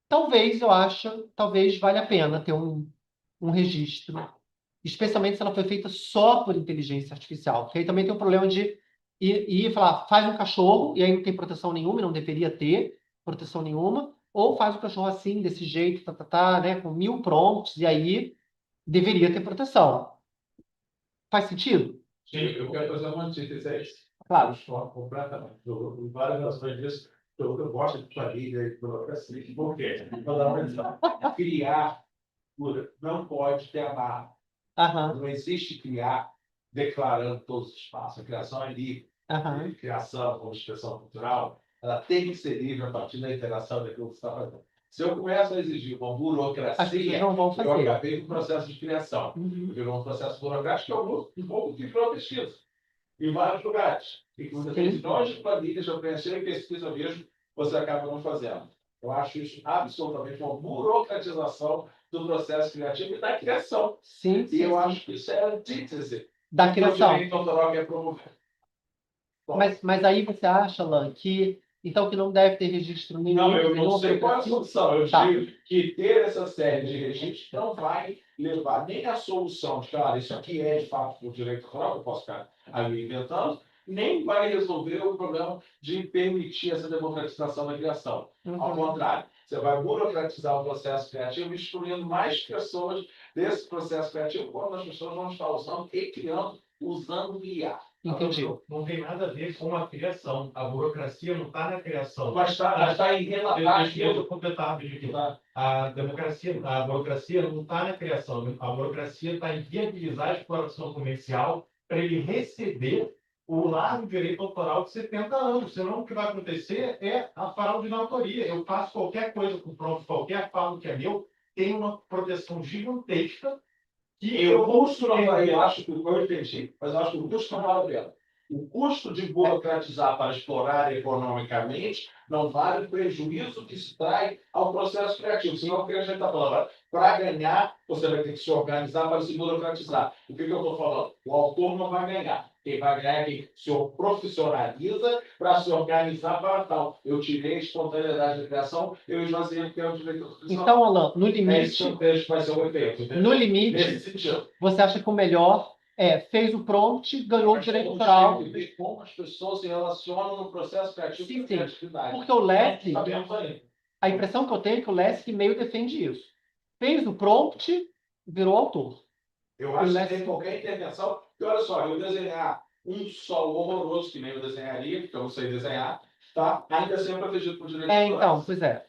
talvez valha a pena ter um registro, especialmente se ela foi feita só por inteligência artificial, porque aí também tem o problema de ir falar, faz um cachorro, e aí não tem proteção nenhuma, e não deveria ter proteção nenhuma, ou faz o cachorro assim, desse jeito, né, com 1000 prompts, e aí deveria ter proteção. Faz sentido? Sim, eu quero fazer uma antítese a isso. Claro. Discordo completamente. Em várias razões disso, eu gosto de planilha e burocracia. Por quê? Vou dar um exemplo. Criar não pode ter amarra. Aham, Não existe criar declarando todos os espaços. A criação é livre. aham. Criação como expressão cultural, ela tem que ser livre a partir da interação daquilo que você está fazendo. Se eu começo a exigir uma As pessoas burocracia, não vão eu fazer. acabei com o processo de criação. Uhum. Virou um processo burocrático que eu um pouco de pesquisa em vários lugares. E que você tem Sim. milhões de planilhas de apreensão e pesquisa mesmo, você acaba não fazendo. Eu acho isso absolutamente uma burocratização do processo criativo e da criação. Sim, E sim, eu sim. acho que isso é a antítese Da do que o criação. direito autoral quer promover. Bom, Mas aí você acha, Alan, então que não deve ter registro nenhum, não, eu não nenhuma sei qual é a burocracia? solução. Eu Tá. digo que ter essa série de registros não vai levar nem a solução de, cara, isso aqui é de fato por direito autoral, eu posso ficar ali inventando, nem vai resolver o problema de permitir essa democratização da criação. Ao Uhum. contrário, você vai burocratizar o processo criativo, excluindo mais pessoas desse processo criativo, quando as pessoas vão estar usando e criando, usando o IA. Entendi. Não tem nada a ver com a criação. A burocracia não está na criação. Mas está em relatar Deixa eu aquilo. completar rapidinho. Tá. A burocracia não está na criação. A burocracia está em viabilizar a exploração comercial para ele receber o largo direito autoral de 70 anos. Senão, o que vai acontecer é a fraude na autoria. Eu faço qualquer coisa com prompt, qualquer falo que é meu, tem uma proteção gigantesca que Eu custo não vai, eu acho que eu entendi, mas eu acho que o custo não vale a pena. O custo de burocratizar para explorar economicamente não vale o prejuízo que se traz ao processo criativo. Senão, o que a gente está falando? Para ganhar, você vai ter que se organizar para se burocratizar. O que eu estou falando? O autor não vai ganhar. Quem vai ganhar é quem se profissionaliza para se organizar para tal. Eu tirei a espontaneidade da criação, eu esvaziei porque é o direito autoral. Então, Alan, no É limite, isso que vai ser o efeito. Entendeu? no limite, Nesse sentido. você acha que o melhor fez o prompt, ganhou o direito autoral? Ver como as pessoas se relacionam no processo criativo Sim, da sim. criatividade. Porque o Lessig, Sabemos ainda. a impressão que eu tenho é que o Lessig meio defende isso. Fez o prompt, virou autor. Eu acho que tem qualquer intervenção. E olha só, eu desenhar um sol horroroso, que nem eu desenharia, porque eu não sei desenhar, tá? Ainda assim é protegido por direitos autorais. Então, pois é.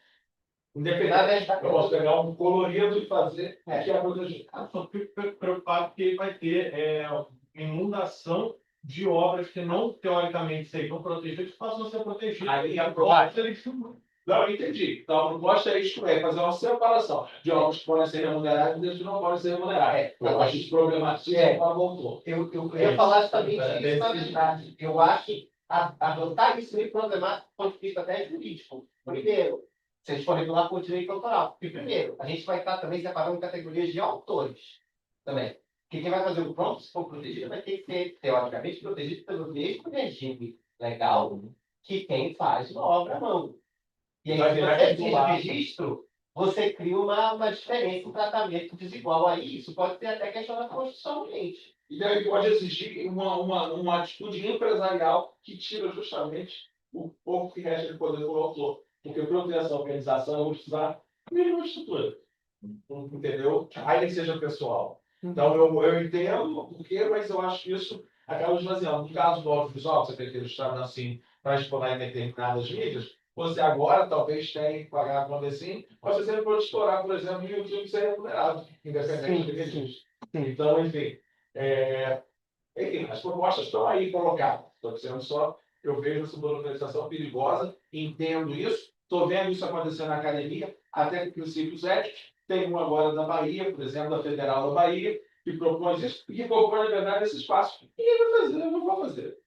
Independente, eu posso pegar um colorido e fazer o que é protegido. Eu só fico preocupado que vai ter inundação de obras que não, teoricamente, seriam protegidas, que passam a ser protegidas. Aí a proposta não, eu entendi. Então, a proposta é isso, é fazer uma separação de obras que podem ser remuneradas e das que não podem ser remuneradas. Eu acho isso problemático para o autor. Eu ia falar justamente isso, na verdade. Eu acho que adotar isso é problemático do ponto de vista até jurídico. Primeiro, se a gente for regular por direito autoral. Porque, primeiro, a gente vai estar também separando categorias de autores também. Porque quem vai fazer o prompt, se for protegido, vai ter que ser, teoricamente, protegido pelo mesmo regime legal que quem faz uma obra à mão. E aí, Vai se virar você titular. exige registro, você cria uma diferença, um tratamento desigual aí. Isso pode ser até questionado constitucionalmente. E daí pode existir uma atitude empresarial que tira justamente o pouco que resta de poder do autor. Porque para eu ter essa organização, eu vou precisar da mesma estrutura. Entendeu? Ainda que seja pessoal. Então, eu entendo o porquê, mas eu acho que isso acaba esvaziando. No caso do audiovisual, que você tem que ilustrar assim, para explorar em determinadas mídias, você agora talvez tenha que pagar para assim, mas você pode explorar, por exemplo, no YouTube ser remunerado, independente do que Sim, diz. sim. Então, enfim, as propostas estão aí colocadas. Estou dizendo só, eu vejo essa burocratização perigosa, entendo isso, estou vendo isso acontecer na academia, até com princípios éticos. Tem um agora da Bahia, por exemplo, da Federal da Bahia, que propõe isso, e que propõe, na verdade, esse espaço. Ninguém vai fazer, eu não vou fazer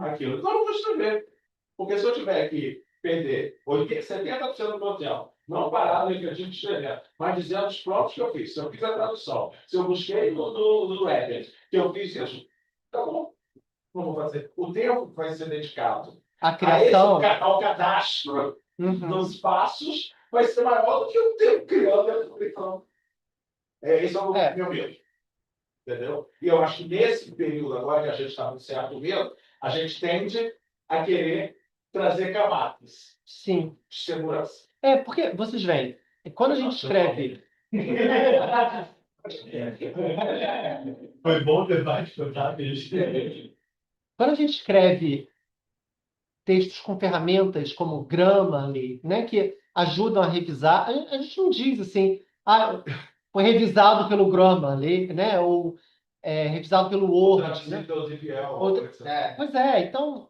aquilo. Então, eu não vou escrever. Porque se eu tiver que perder 70% do meu tempo, não parar no efetivo de escrever, mas dizendo os próprios que eu fiz, se eu fiz a tradução, se eu busquei no Reddit, que eu fiz isso, tá bom, não vou fazer. O tempo que vai ser dedicado A a esse, criação. ao cadastro dos passos vai ser maior do que o tempo criando a aplicação. Esse é o meu medo. Entendeu? E eu acho que nesse período agora que a gente está no certo medo, a gente tende a querer trazer camadas Sim. de segurança. Porque vocês veem, quando a gente escreve. Foi bom o debate, tá, bicho? Quando a gente escreve textos com ferramentas como Grammarly, né, que ajudam a revisar, a gente não diz assim, foi revisado pelo Grammarly, né, ou revisado pelo Word, né? Pois é, então,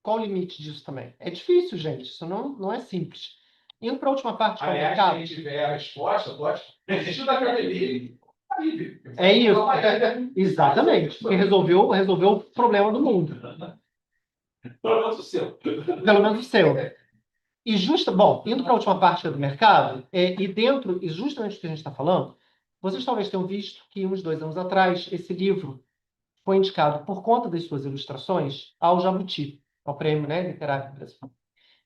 qual o limite disso também? É difícil, gente, isso não é simples. Indo para a última parte, que é o Aliás, mercado. quem tiver a resposta, pode desistir da academia. É isso, exatamente, porque resolveu o problema do mundo. Pelo menos o seu. Pelo menos o seu. E bom, indo para a última parte do mercado, e justamente o que a gente está falando, vocês talvez tenham visto que uns 2 anos atrás, esse livro foi indicado, por conta das suas ilustrações, ao Jabuti, ao prêmio, né, literário do Brasil.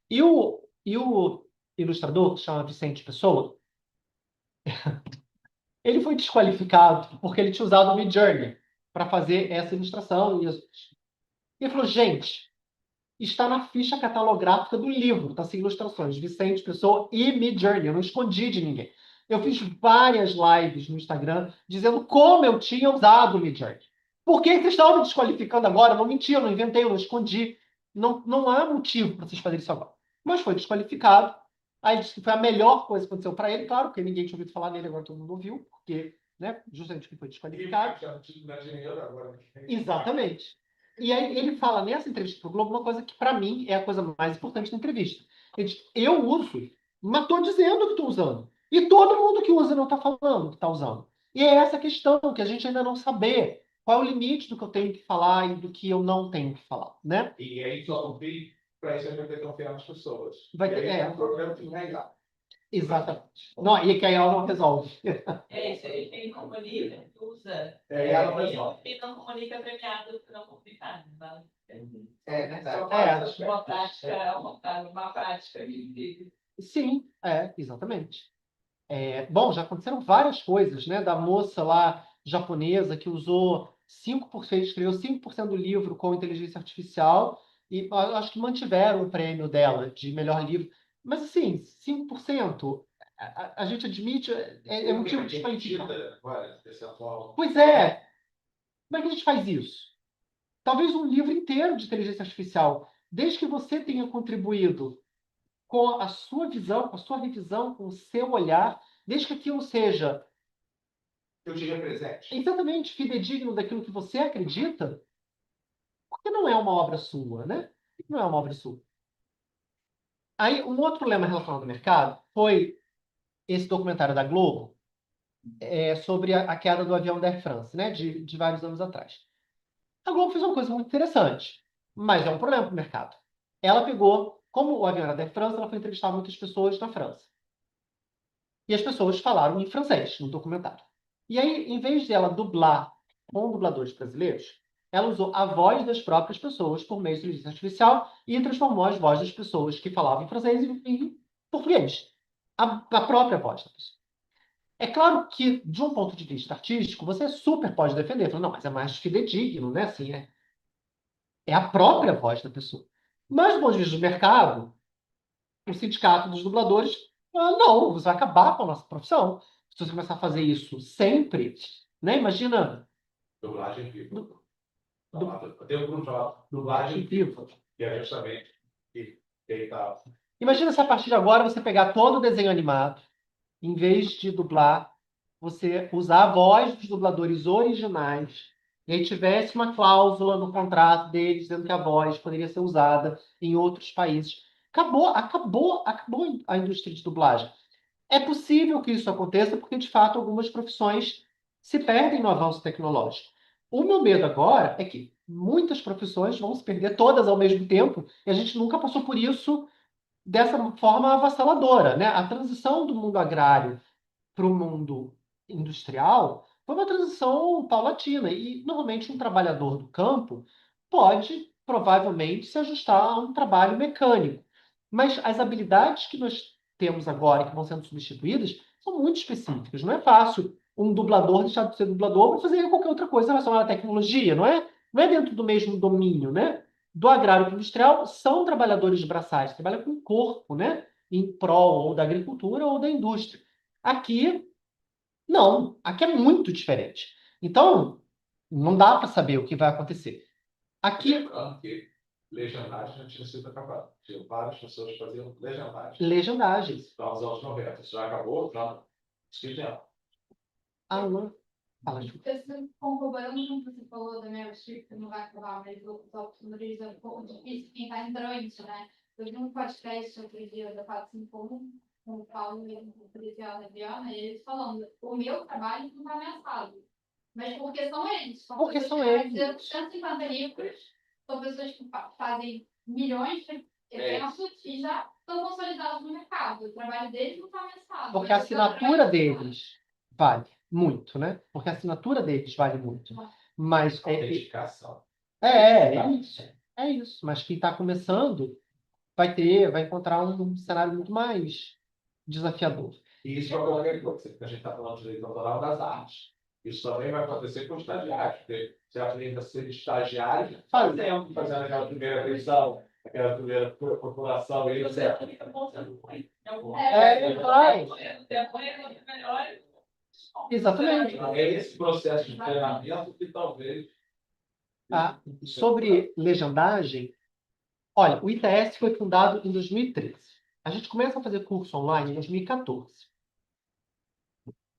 E o ilustrador, que se chama Vicente Pessoa, ele foi desqualificado porque ele tinha usado o Midjourney para fazer essa ilustração. E ele falou, gente, está na ficha catalográfica do livro, está sem ilustrações, Vicente Pessoa e Midjourney, eu não escondi de ninguém. Eu fiz várias lives no Instagram dizendo como eu tinha usado o Midjourney. Por que vocês estão me desqualificando agora? Eu não menti, eu não inventei, eu não escondi. Não há motivo para vocês fazerem isso agora. Mas foi desqualificado. Aí disse que foi a melhor coisa que aconteceu para ele, claro, porque ninguém tinha ouvido falar nele, agora todo mundo ouviu, porque, né, justamente porque foi desqualificado. Exatamente. E aí ele fala nessa entrevista para o Globo uma coisa que, para mim, é a coisa mais importante da entrevista. Ele diz, eu uso, mas estou dizendo que estou usando. E todo mundo que usa não está falando que está usando. E é essa questão que a gente ainda não saber. Qual é o limite do que eu tenho que falar e do que eu não tenho que falar, né? E aí só não vi para isso a gente vai ter que confiar nas pessoas. Vai ter, e aí é um problema que vai dar. Exatamente. Não, e que aí ela não resolve. Isso, ele tem comunica, usa. Ela resolve. E não comunica premiado por não comunicar. É verdade. Uma prática que Sim, exatamente. Bom, já aconteceram várias coisas, né? Da moça lá japonesa que usou 5%, escreveu 5% do livro com inteligência artificial e acho que mantiveram o prêmio dela de melhor livro. Mas, assim, 5%, a gente admite, é motivo de desqualificar. Pois é. Como é que a gente faz isso? Talvez um livro inteiro de inteligência artificial, desde que você tenha contribuído com a sua visão, com a sua revisão, com o seu olhar, desde que aquilo seja Eu te represente. exatamente fidedigno daquilo que você acredita, porque não é uma obra sua, né? Não é uma obra sua. Aí, um outro problema relacionado ao mercado foi esse documentário da Globo sobre a queda do avião da Air France, né? De vários anos atrás. A Globo fez uma coisa muito interessante, mas é um problema para o mercado. Ela pegou, como o avião era da Air France, ela foi entrevistar muitas pessoas na França. E as pessoas falaram em francês no documentário. E aí, em vez de ela dublar com dubladores brasileiros, ela usou a voz das próprias pessoas por meio de inteligência artificial e transformou as vozes das pessoas que falavam em francês em português. a própria voz da pessoa. É claro que, de um ponto de vista artístico, você super pode defender. Fala, não, mas é mais fidedigno, né? Assim, é a própria voz da pessoa. Mas, do ponto de vista do mercado, o sindicato dos dubladores, não, você vai acabar com a nossa profissão. Se você começar a fazer isso sempre, né? Imagina Dublagem viva. du- Tem um grupo chamado em Dublagem vivo. que é justamente quem tá. Imagina se a partir de agora você pegar todo o desenho animado, em vez de dublar, você usar a voz dos dubladores originais, e aí tivesse uma cláusula no contrato deles dizendo que a voz poderia ser usada em outros países. Acabou a indústria de dublagem. É possível que isso aconteça porque, de fato, algumas profissões se perdem no avanço tecnológico. O meu medo agora é que muitas profissões vão se perder todas ao mesmo tempo, e a gente nunca passou por isso dessa forma avassaladora, né? A transição do mundo agrário para o mundo industrial foi uma transição paulatina. E, normalmente, um trabalhador do campo pode, provavelmente, se ajustar a um trabalho mecânico. Mas as habilidades que nós temos agora, que vão sendo substituídas, são muito específicas. Não é fácil um dublador deixar de ser dublador para fazer qualquer outra coisa relacionada à tecnologia, não é? Não é dentro do mesmo domínio, né? Do agrário para o industrial, são trabalhadores braçais, trabalham com o corpo, né? Em prol ou da agricultura ou da indústria. Aqui, não. Aqui é muito diferente. Então, não dá para saber o que vai acontecer. Aqui, Lembrando que legendagem já tinha sido acabado. Tinha várias pessoas que faziam legendagem. legendagens. Nos anos 90. Isso já acabou, já. Isso já. Alan, fala, Ju. Esse, concordando com o que você falou da Meryl Streep, que não vai acabar, mas o oportunidades é um pouco difícil quem está entrante, né? Eu vi um podcast outro dia da 451, com o Paulo mesmo, com o policial da Adriana, e eles falando, o meu trabalho não está ameaçado. Mas porque são eles. São Porque pessoas são que eles. fazem 150 livros, são pessoas que fazem milhões de eventos e já estão consolidados no mercado. O trabalho deles não está ameaçado. Porque a Mas o seu assinatura trabalho deles vale muito, né? Porque a assinatura deles vale muito. Mas Autenticação. é isso. É isso. Mas quem está começando vai encontrar um cenário muito mais desafiador. E isso é qualquer coisa, porque a gente está falando de direito autoral das artes. Isso também vai acontecer com estagiários, porque você aprende a ser estagiário fazendo aquela primeira edição, aquela primeira procuração. E Você etc. fica mostrando muito. Claro. Melhor. Exatamente. É esse processo de treinamento que talvez. Sobre legendagem, olha, o ITS foi fundado em 2013. A gente começa a fazer curso online em 2014.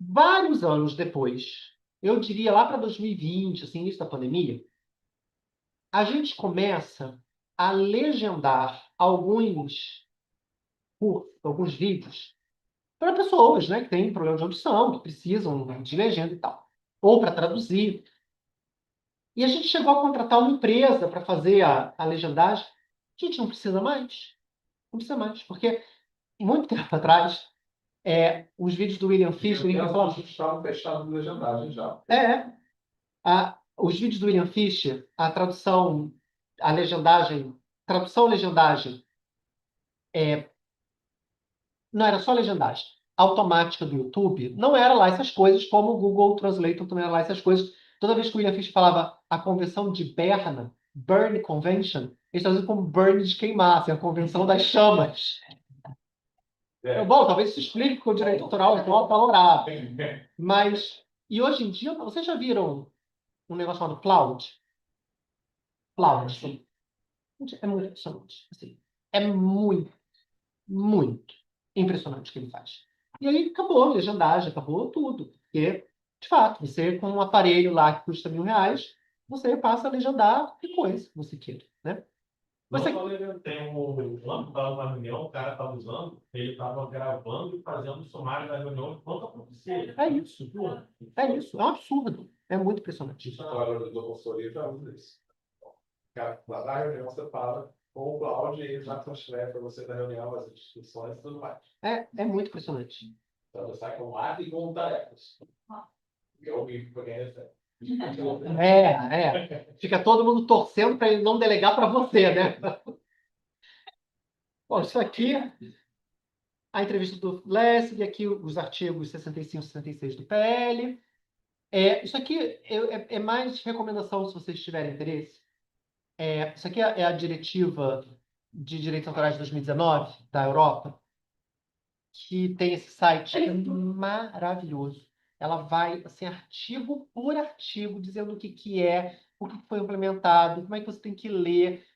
Vários anos depois, eu diria lá para 2020, assim, início da pandemia, a gente começa a legendar alguns vídeos para pessoas, né, que têm problema de audição, que precisam de legenda e tal, ou para traduzir. E a gente chegou a contratar uma empresa para fazer a legendagem. A gente não precisa mais. Não precisa mais, porque muito tempo atrás, os vídeos do William Fish, ninguém falava. A gente estava fechado de legendagem já. Os vídeos do William Fisher, a tradução, a legendagem, tradução, legendagem, não era só legendagem. Automática do YouTube, não era lá essas coisas, como o Google Translator também era lá essas coisas. Toda vez que o William Fisher falava a convenção de Berna, Burn Convention, eles traduziam como burn de queimar, assim, a convenção das chamas. Bom, talvez isso explique que o direito autoral é tão valorado. Mas, e hoje em dia, vocês já viram um negócio chamado Cloud? Cloud, sim. É muito impressionante. Assim, é muito, muito impressionante o que ele faz. E aí acabou a legendagem, acabou tudo. Porque, de fato, você com um aparelho lá que custa R$ 1.000, você passa a legendar que coisa que você queira, né? Não só ele tem quando estava numa reunião, o cara estava usando, ele estava gravando e fazendo o sumário da reunião enquanto acontecia. É isso. É isso. É um absurdo. É muito impressionante. Isso agora do consultoria já usa isso. Cara, lá na reunião você fala com o Cláudio e ele já transfere para você na reunião as instruções e tudo mais. É muito impressionante. Então você sai com um ato e com tarefas. Eu vi para quem recebe. Fica todo mundo torcendo para ele não delegar para você, né? Bom, isso aqui a entrevista do Lessig, aqui os artigos 65 e 66 do PL. Isso aqui é mais recomendação se vocês tiverem interesse. Isso aqui é a diretiva de direitos autorais de 2019 da Europa, que tem esse site maravilhoso. Ela vai, assim, artigo por artigo, dizendo o que é, o que foi implementado, como é que você tem que ler,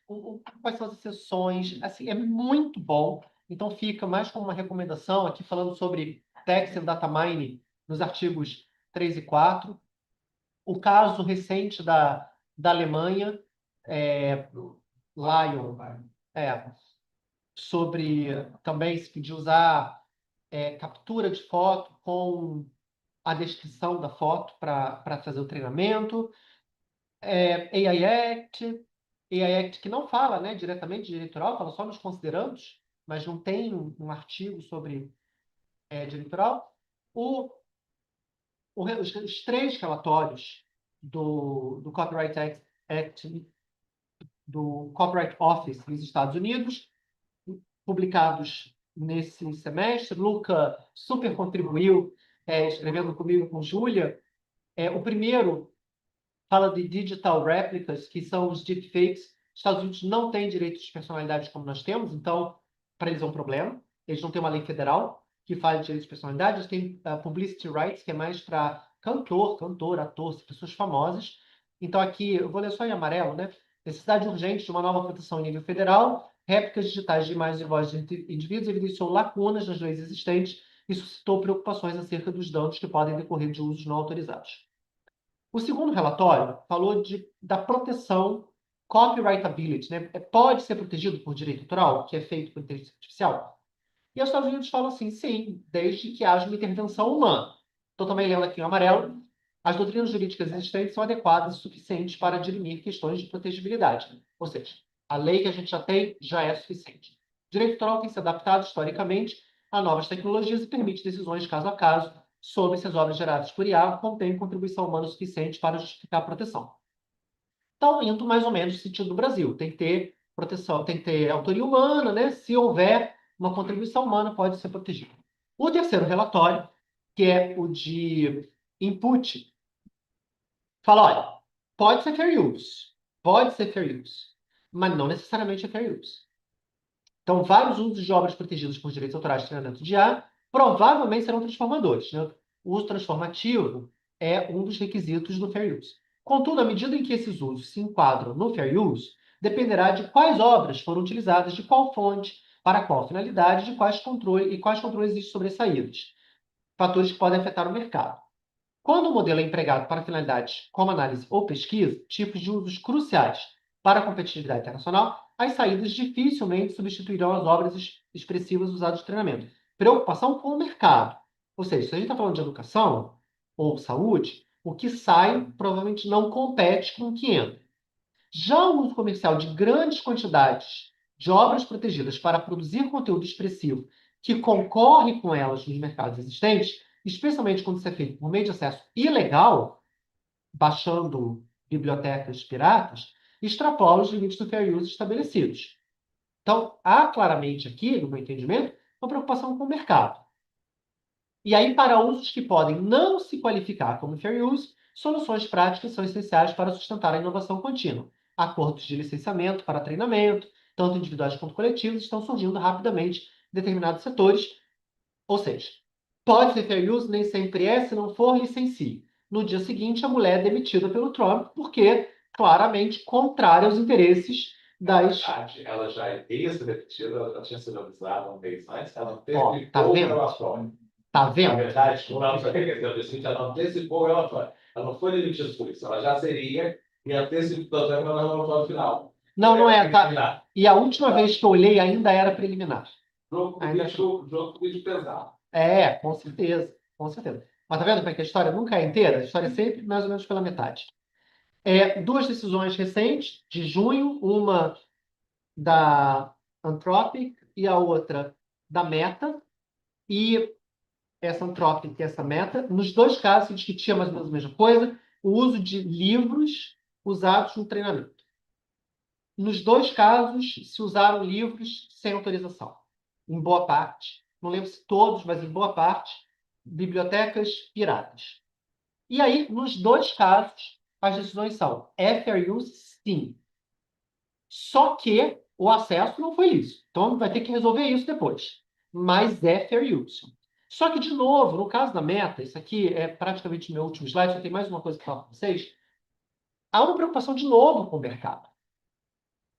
quais são as exceções. Assim, é muito bom. Então, fica mais como uma recomendação aqui, falando sobre text and data mining, nos artigos 3 e 4. O caso recente da Alemanha, Lion, sobre também de usar captura de foto com a descrição da foto para fazer o treinamento. AI Act que não fala, né, diretamente de direito autoral, fala só nos considerandos, mas não tem um artigo sobre direito autoral. Os 3 relatórios do Copyright Act, do Copyright Office nos Estados Unidos, publicados nesse semestre. Luca super contribuiu, escrevendo comigo, com Júlia. O primeiro fala de digital replicas, que são os deepfakes. Os Estados Unidos não têm direitos de personalidade como nós temos, então, para eles é um problema. Eles não têm uma lei federal que fale de direitos de personalidade. Eles têm publicity rights, que é mais para cantor, ator, pessoas famosas. Então, aqui, eu vou ler só em amarelo, né? Necessidade urgente de uma nova proteção em nível federal. Réplicas digitais de imagens e vozes de indivíduos evidenciou lacunas nas leis existentes e suscitou preocupações acerca dos danos que podem decorrer de usos não autorizados. O segundo relatório falou da proteção copyrightability, né? Pode ser protegido por direito autoral, que é feito por inteligência artificial? E os Estados Unidos falam assim, sim, desde que haja uma intervenção humana. Estou também lendo aqui em amarelo. As doutrinas jurídicas existentes são adequadas o suficiente para dirimir questões de protegibilidade. Ou seja, a lei que a gente já tem já é suficiente. O direito autoral tem se adaptado historicamente a novas tecnologias e permite decisões caso a caso sobre se as obras geradas por IA contêm contribuição humana suficiente para justificar a proteção. Então, indo mais ou menos no sentido do Brasil. Tem que ter proteção, tem que ter autoria humana, né? Se houver uma contribuição humana, pode ser protegido. O terceiro relatório, que é o de input, fala, olha, pode ser fair use, mas não necessariamente é fair use. Então, vários usos de obras protegidas por direitos autorais de treinamento de IA provavelmente serão transformadores, né? O uso transformativo é um dos requisitos do fair use. Contudo, à medida em que esses usos se enquadram no fair use, dependerá de quais obras foram utilizadas, de qual fonte, para qual finalidade, de quais controles existem sobre as saídas. Fatores que podem afetar o mercado. Quando o modelo é empregado para finalidades como análise ou pesquisa, tipos de usos cruciais para a competitividade internacional, as saídas dificilmente substituirão as obras expressivas usadas no treinamento. Preocupação com o mercado. Ou seja, se a gente está falando de educação ou saúde, o que sai provavelmente não compete com o que entra. Já o uso comercial de grandes quantidades de obras protegidas para produzir conteúdo expressivo que concorre com elas nos mercados existentes, especialmente quando isso é feito por meio de acesso ilegal, baixando bibliotecas piratas, extrapola os limites do fair use estabelecidos. Então, há claramente aqui, no meu entendimento, uma preocupação com o mercado. E aí, para usos que podem não se qualificar como fair use, soluções práticas são essenciais para sustentar a inovação contínua. Acordos de licenciamento para treinamento, tanto individuais quanto coletivos, estão surgindo rapidamente em determinados setores. Ou seja, pode ser fair use, nem sempre é, se não for, licencie. No dia seguinte, a mulher é demitida pelo Trump, porque, claramente, contrária aos interesses das... Ela já é ex-demitida, ela já tinha sido avisada um mês antes, ela Ó, antecipou tá o vendo? relatório. Tá Na vendo? verdade, como ela já ela antecipou o relatório. Ela não foi demitida por isso, ela já seria e antecipou o relatório final. Não é, tá? E a última vez que eu olhei ainda era preliminar. Jogo do vídeo pesado. Com certeza, com certeza. Mas tá vendo como é que a história nunca é inteira? A história é sempre mais ou menos pela metade. Duas decisões recentes, de junho, uma da Anthropic e a outra da Meta. E essa Anthropic e essa Meta, nos dois casos se discutia mais ou menos a mesma coisa, o uso de livros usados no treinamento. Nos dois casos, se usaram livros sem autorização, em boa parte. não lembro se todos, mas em boa parte, bibliotecas piratas. E aí, nos dois casos, as decisões são fair use, sim. Só que o acesso não foi isso. Então, vai ter que resolver isso depois. Mas é fair use. Só que, de novo, no caso da Meta, isso aqui é praticamente o meu último slide, só tem mais uma coisa para falar para vocês. Há uma preocupação, de novo, com o mercado.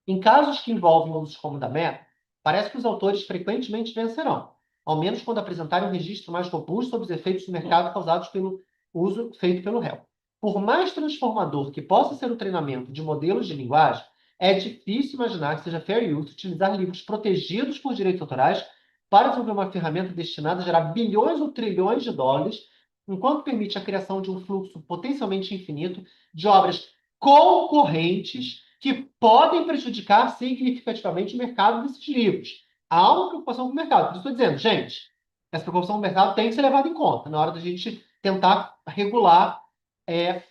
Em casos que envolvem usos como o da Meta, parece que os autores frequentemente vencerão, ao menos quando apresentarem um registro mais robusto sobre os efeitos do mercado causados pelo uso feito pelo réu. Por mais transformador que possa ser o treinamento de modelos de linguagem, é difícil imaginar que seja fair use utilizar livros protegidos por direitos autorais para desenvolver uma ferramenta destinada a gerar bilhões ou trilhões de dólares, enquanto permite a criação de um fluxo potencialmente infinito de obras concorrentes que podem prejudicar significativamente o mercado desses livros. Há uma preocupação com o mercado. Por isso estou dizendo, gente, essa preocupação com o mercado tem que ser levada em conta na hora da gente tentar regular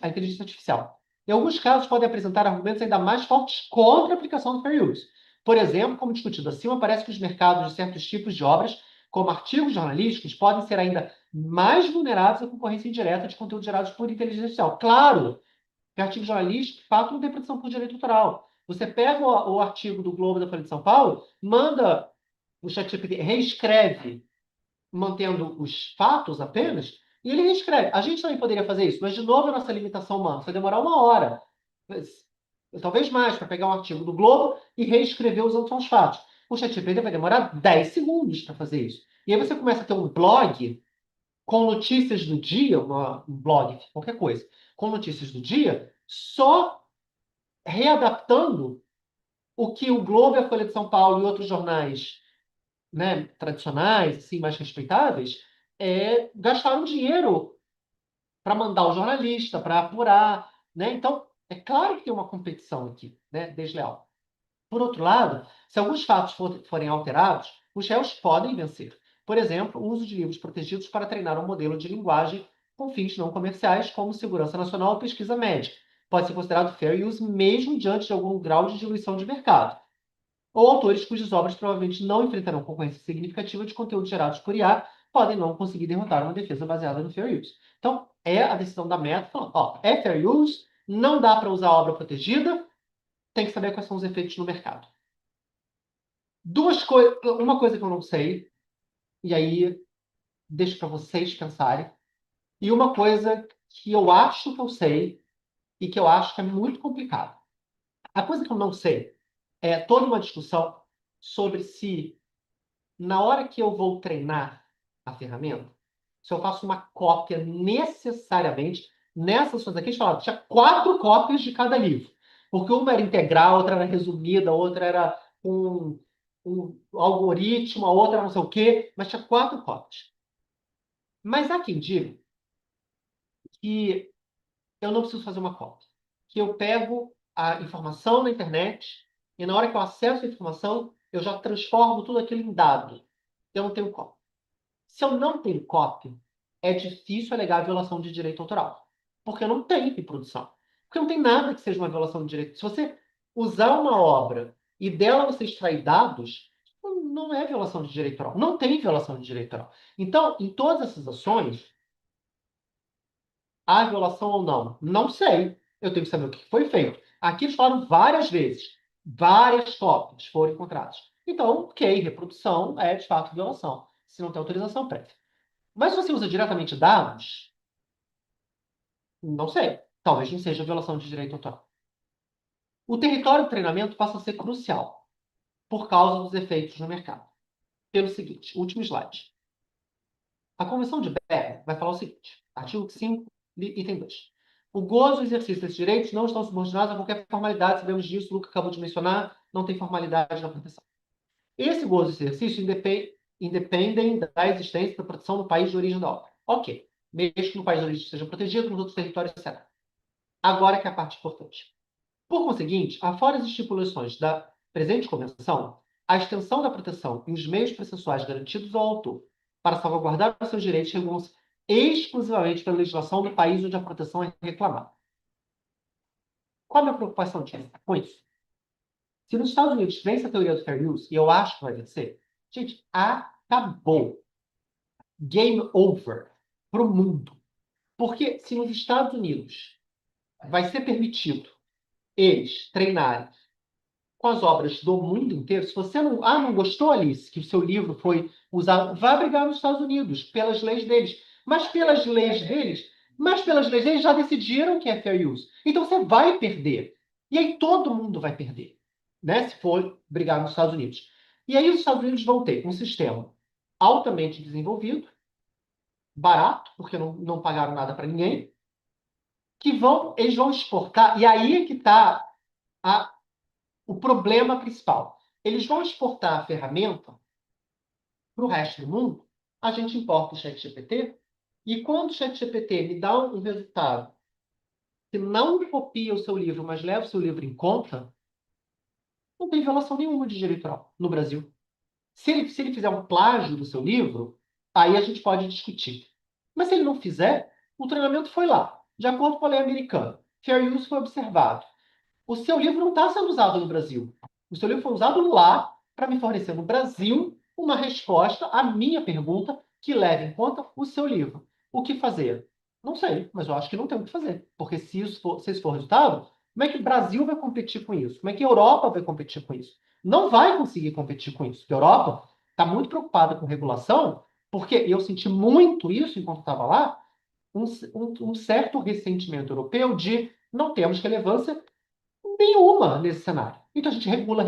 a inteligência artificial. Em alguns casos, podem apresentar argumentos ainda mais fortes contra a aplicação do fair use. Por exemplo, como discutido acima, parece que os mercados de certos tipos de obras, como artigos jornalísticos, podem ser ainda mais vulneráveis à concorrência indireta de conteúdos gerados por inteligência artificial. Claro, que artigo jornalístico, de fato, não tem proteção por direito autoral. Você pega o artigo do Globo da Folha de São Paulo, manda o ChatGPT, reescreve, mantendo os fatos apenas, e ele reescreve. A gente também poderia fazer isso, mas, de novo, a nossa limitação humana vai demorar 1 hora, talvez mais, para pegar um artigo do Globo e reescrever usando só os fatos. O ChatGPT vai demorar 10 segundos para fazer isso. E aí você começa a ter um blog com notícias do dia, um blog, qualquer coisa, com notícias do dia, só readaptando o que o Globo, a Folha de São Paulo e outros jornais, né, tradicionais, assim, mais respeitáveis, gastaram dinheiro para mandar o jornalista, para apurar, né? Então, é claro que tem uma competição aqui, né, desleal. Por outro lado, se alguns fatos forem alterados, os réus podem vencer. Por exemplo, o uso de livros protegidos para treinar um modelo de linguagem com fins não comerciais, como segurança nacional ou pesquisa médica. Pode ser considerado fair use mesmo diante de algum grau de diluição de mercado. Ou autores cujas obras provavelmente não enfrentarão concorrência significativa de conteúdos gerados por IA podem não conseguir derrotar uma defesa baseada no fair use. Então, é a decisão da Meta falando, é fair use, não dá para usar obra protegida, tem que saber quais são os efeitos no mercado. Uma coisa que eu não sei, e aí deixo para vocês pensarem, e uma coisa que eu acho que eu sei e que eu acho que é muito complicado. A coisa que eu não sei é toda uma discussão sobre se, na hora que eu vou treinar a ferramenta, se eu faço uma cópia necessariamente, nessas coisas aqui, eles falaram, tinha 4 cópias de cada livro. Porque uma era integral, outra era resumida, outra era um algoritmo, a outra era não sei o quê, mas tinha 4 cópias. Mas há quem diga que eu não preciso fazer uma cópia. Que eu pego a informação na internet e na hora que eu acesso a informação, eu já transformo tudo aquilo em dado. Eu não tenho cópia. Se eu não tenho cópia, é difícil alegar violação de direito autoral. Porque eu não tenho reprodução. Porque não tem nada que seja uma violação de direito. Se você usar uma obra e dela você extrair dados, não é violação de direito autoral. Não tem violação de direito autoral. Então, em todas essas ações, há violação ou não? Não sei. Eu tenho que saber o que foi feito. Aqui eles falaram várias vezes. Várias cópias foram encontradas. Então, ok, reprodução é de fato violação. Se não tem autorização prévia. Mas se você usa diretamente dados, não sei. Talvez não seja violação de direito autoral. O território de treinamento passa a ser crucial por causa dos efeitos no mercado. Pelo seguinte, último slide. A Convenção de Berne vai falar o seguinte, artigo 5, item 2. O gozo e o exercício desses direitos não estão subordinados a qualquer formalidade, sabemos disso, o Luca acabou de mencionar, não tem formalidade na proteção. Esse gozo e exercício independem da existência da proteção no país de origem da obra. Ok. Mesmo que no país de origem seja protegido, nos outros territórios será. Agora que é a parte importante. Por conseguinte, afora as estipulações da presente convenção, a extensão da proteção e os meios processuais garantidos ao autor para salvaguardar os seus direitos regulam-se exclusivamente pela legislação do país onde a proteção é reclamada. Qual é a minha preocupação com isso? Se nos Estados Unidos vence a teoria do fair use, e eu acho que vai vencer, gente, há Acabou. Game over para o mundo. Porque se nos Estados Unidos vai ser permitido eles treinarem com as obras do mundo inteiro, se você não gostou, Alice, que o seu livro foi usado, vá brigar nos Estados Unidos, pelas leis deles. Mas pelas leis deles já decidiram que é fair use. Então você vai perder. E aí todo mundo vai perder, né? Se for brigar nos Estados Unidos. E aí os Estados Unidos vão ter um sistema altamente desenvolvido, barato, porque não pagaram nada para ninguém, eles vão exportar, e aí é que está o problema principal. Eles vão exportar a ferramenta para o resto do mundo, a gente importa o ChatGPT, e quando o ChatGPT me dá um resultado que não copia o seu livro, mas leva o seu livro em conta, não tem violação nenhuma de direito autoral no Brasil. Se ele fizer um plágio do seu livro, aí a gente pode discutir. Mas se ele não fizer, o treinamento foi lá, de acordo com a lei americana. Fair use foi observado. O seu livro não está sendo usado no Brasil. O seu livro foi usado lá para me fornecer no Brasil uma resposta à minha pergunta que leve em conta o seu livro. O que fazer? Não sei, mas eu acho que não tem o que fazer. Porque se isso for resultado, como é que o Brasil vai competir com isso? Como é que a Europa vai competir com isso? Não vai conseguir competir com isso. Porque a Europa está muito preocupada com regulação, porque eu senti muito isso enquanto estava lá, um certo ressentimento europeu de não temos relevância nenhuma nesse cenário. Então a gente regula,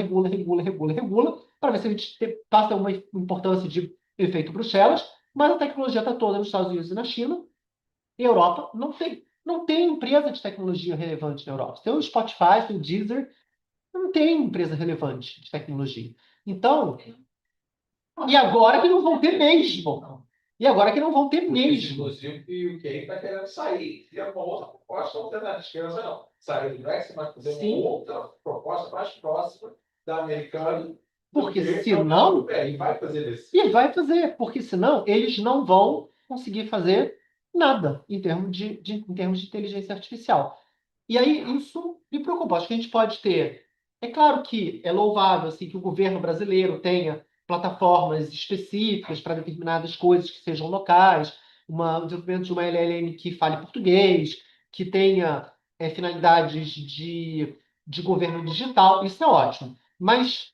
para ver se a gente passa uma importância de efeito Bruxelas, mas a tecnologia está toda nos Estados Unidos e na China, e a Europa não tem. Não tem empresa de tecnologia relevante na Europa. Tem o Spotify, tem o Deezer, não tem empresa relevante de tecnologia. Então, e agora que não vão ter mesmo. E agora que não vão ter mesmo. Inclusive, que o QI está querendo sair. E é uma outra proposta alternativa. Não. Sair do Brexit, mas fazer Sim. uma outra proposta mais próxima da americana. Porque senão. E vai fazer isso. E vai fazer, porque senão eles não vão conseguir fazer nada em termos de inteligência artificial. E aí isso me preocupa. Acho que a gente pode ter. É claro que é louvável assim, que o governo brasileiro tenha plataformas específicas para determinadas coisas que sejam locais, o desenvolvimento de uma LLM que fale português, que tenha finalidades de governo digital, isso é ótimo. Mas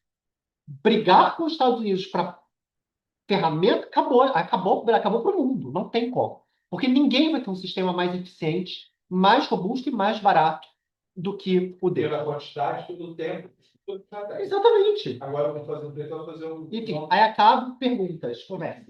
brigar com os Estados Unidos para ferramenta, acabou para o mundo, não tem como. Porque ninguém vai ter um sistema mais eficiente, mais robusto e mais barato do que o dele. Pela quantidade, pelo tempo, tudo já tem. Exatamente. Agora vamos fazer um. Enfim, aí acabo perguntas, conversa.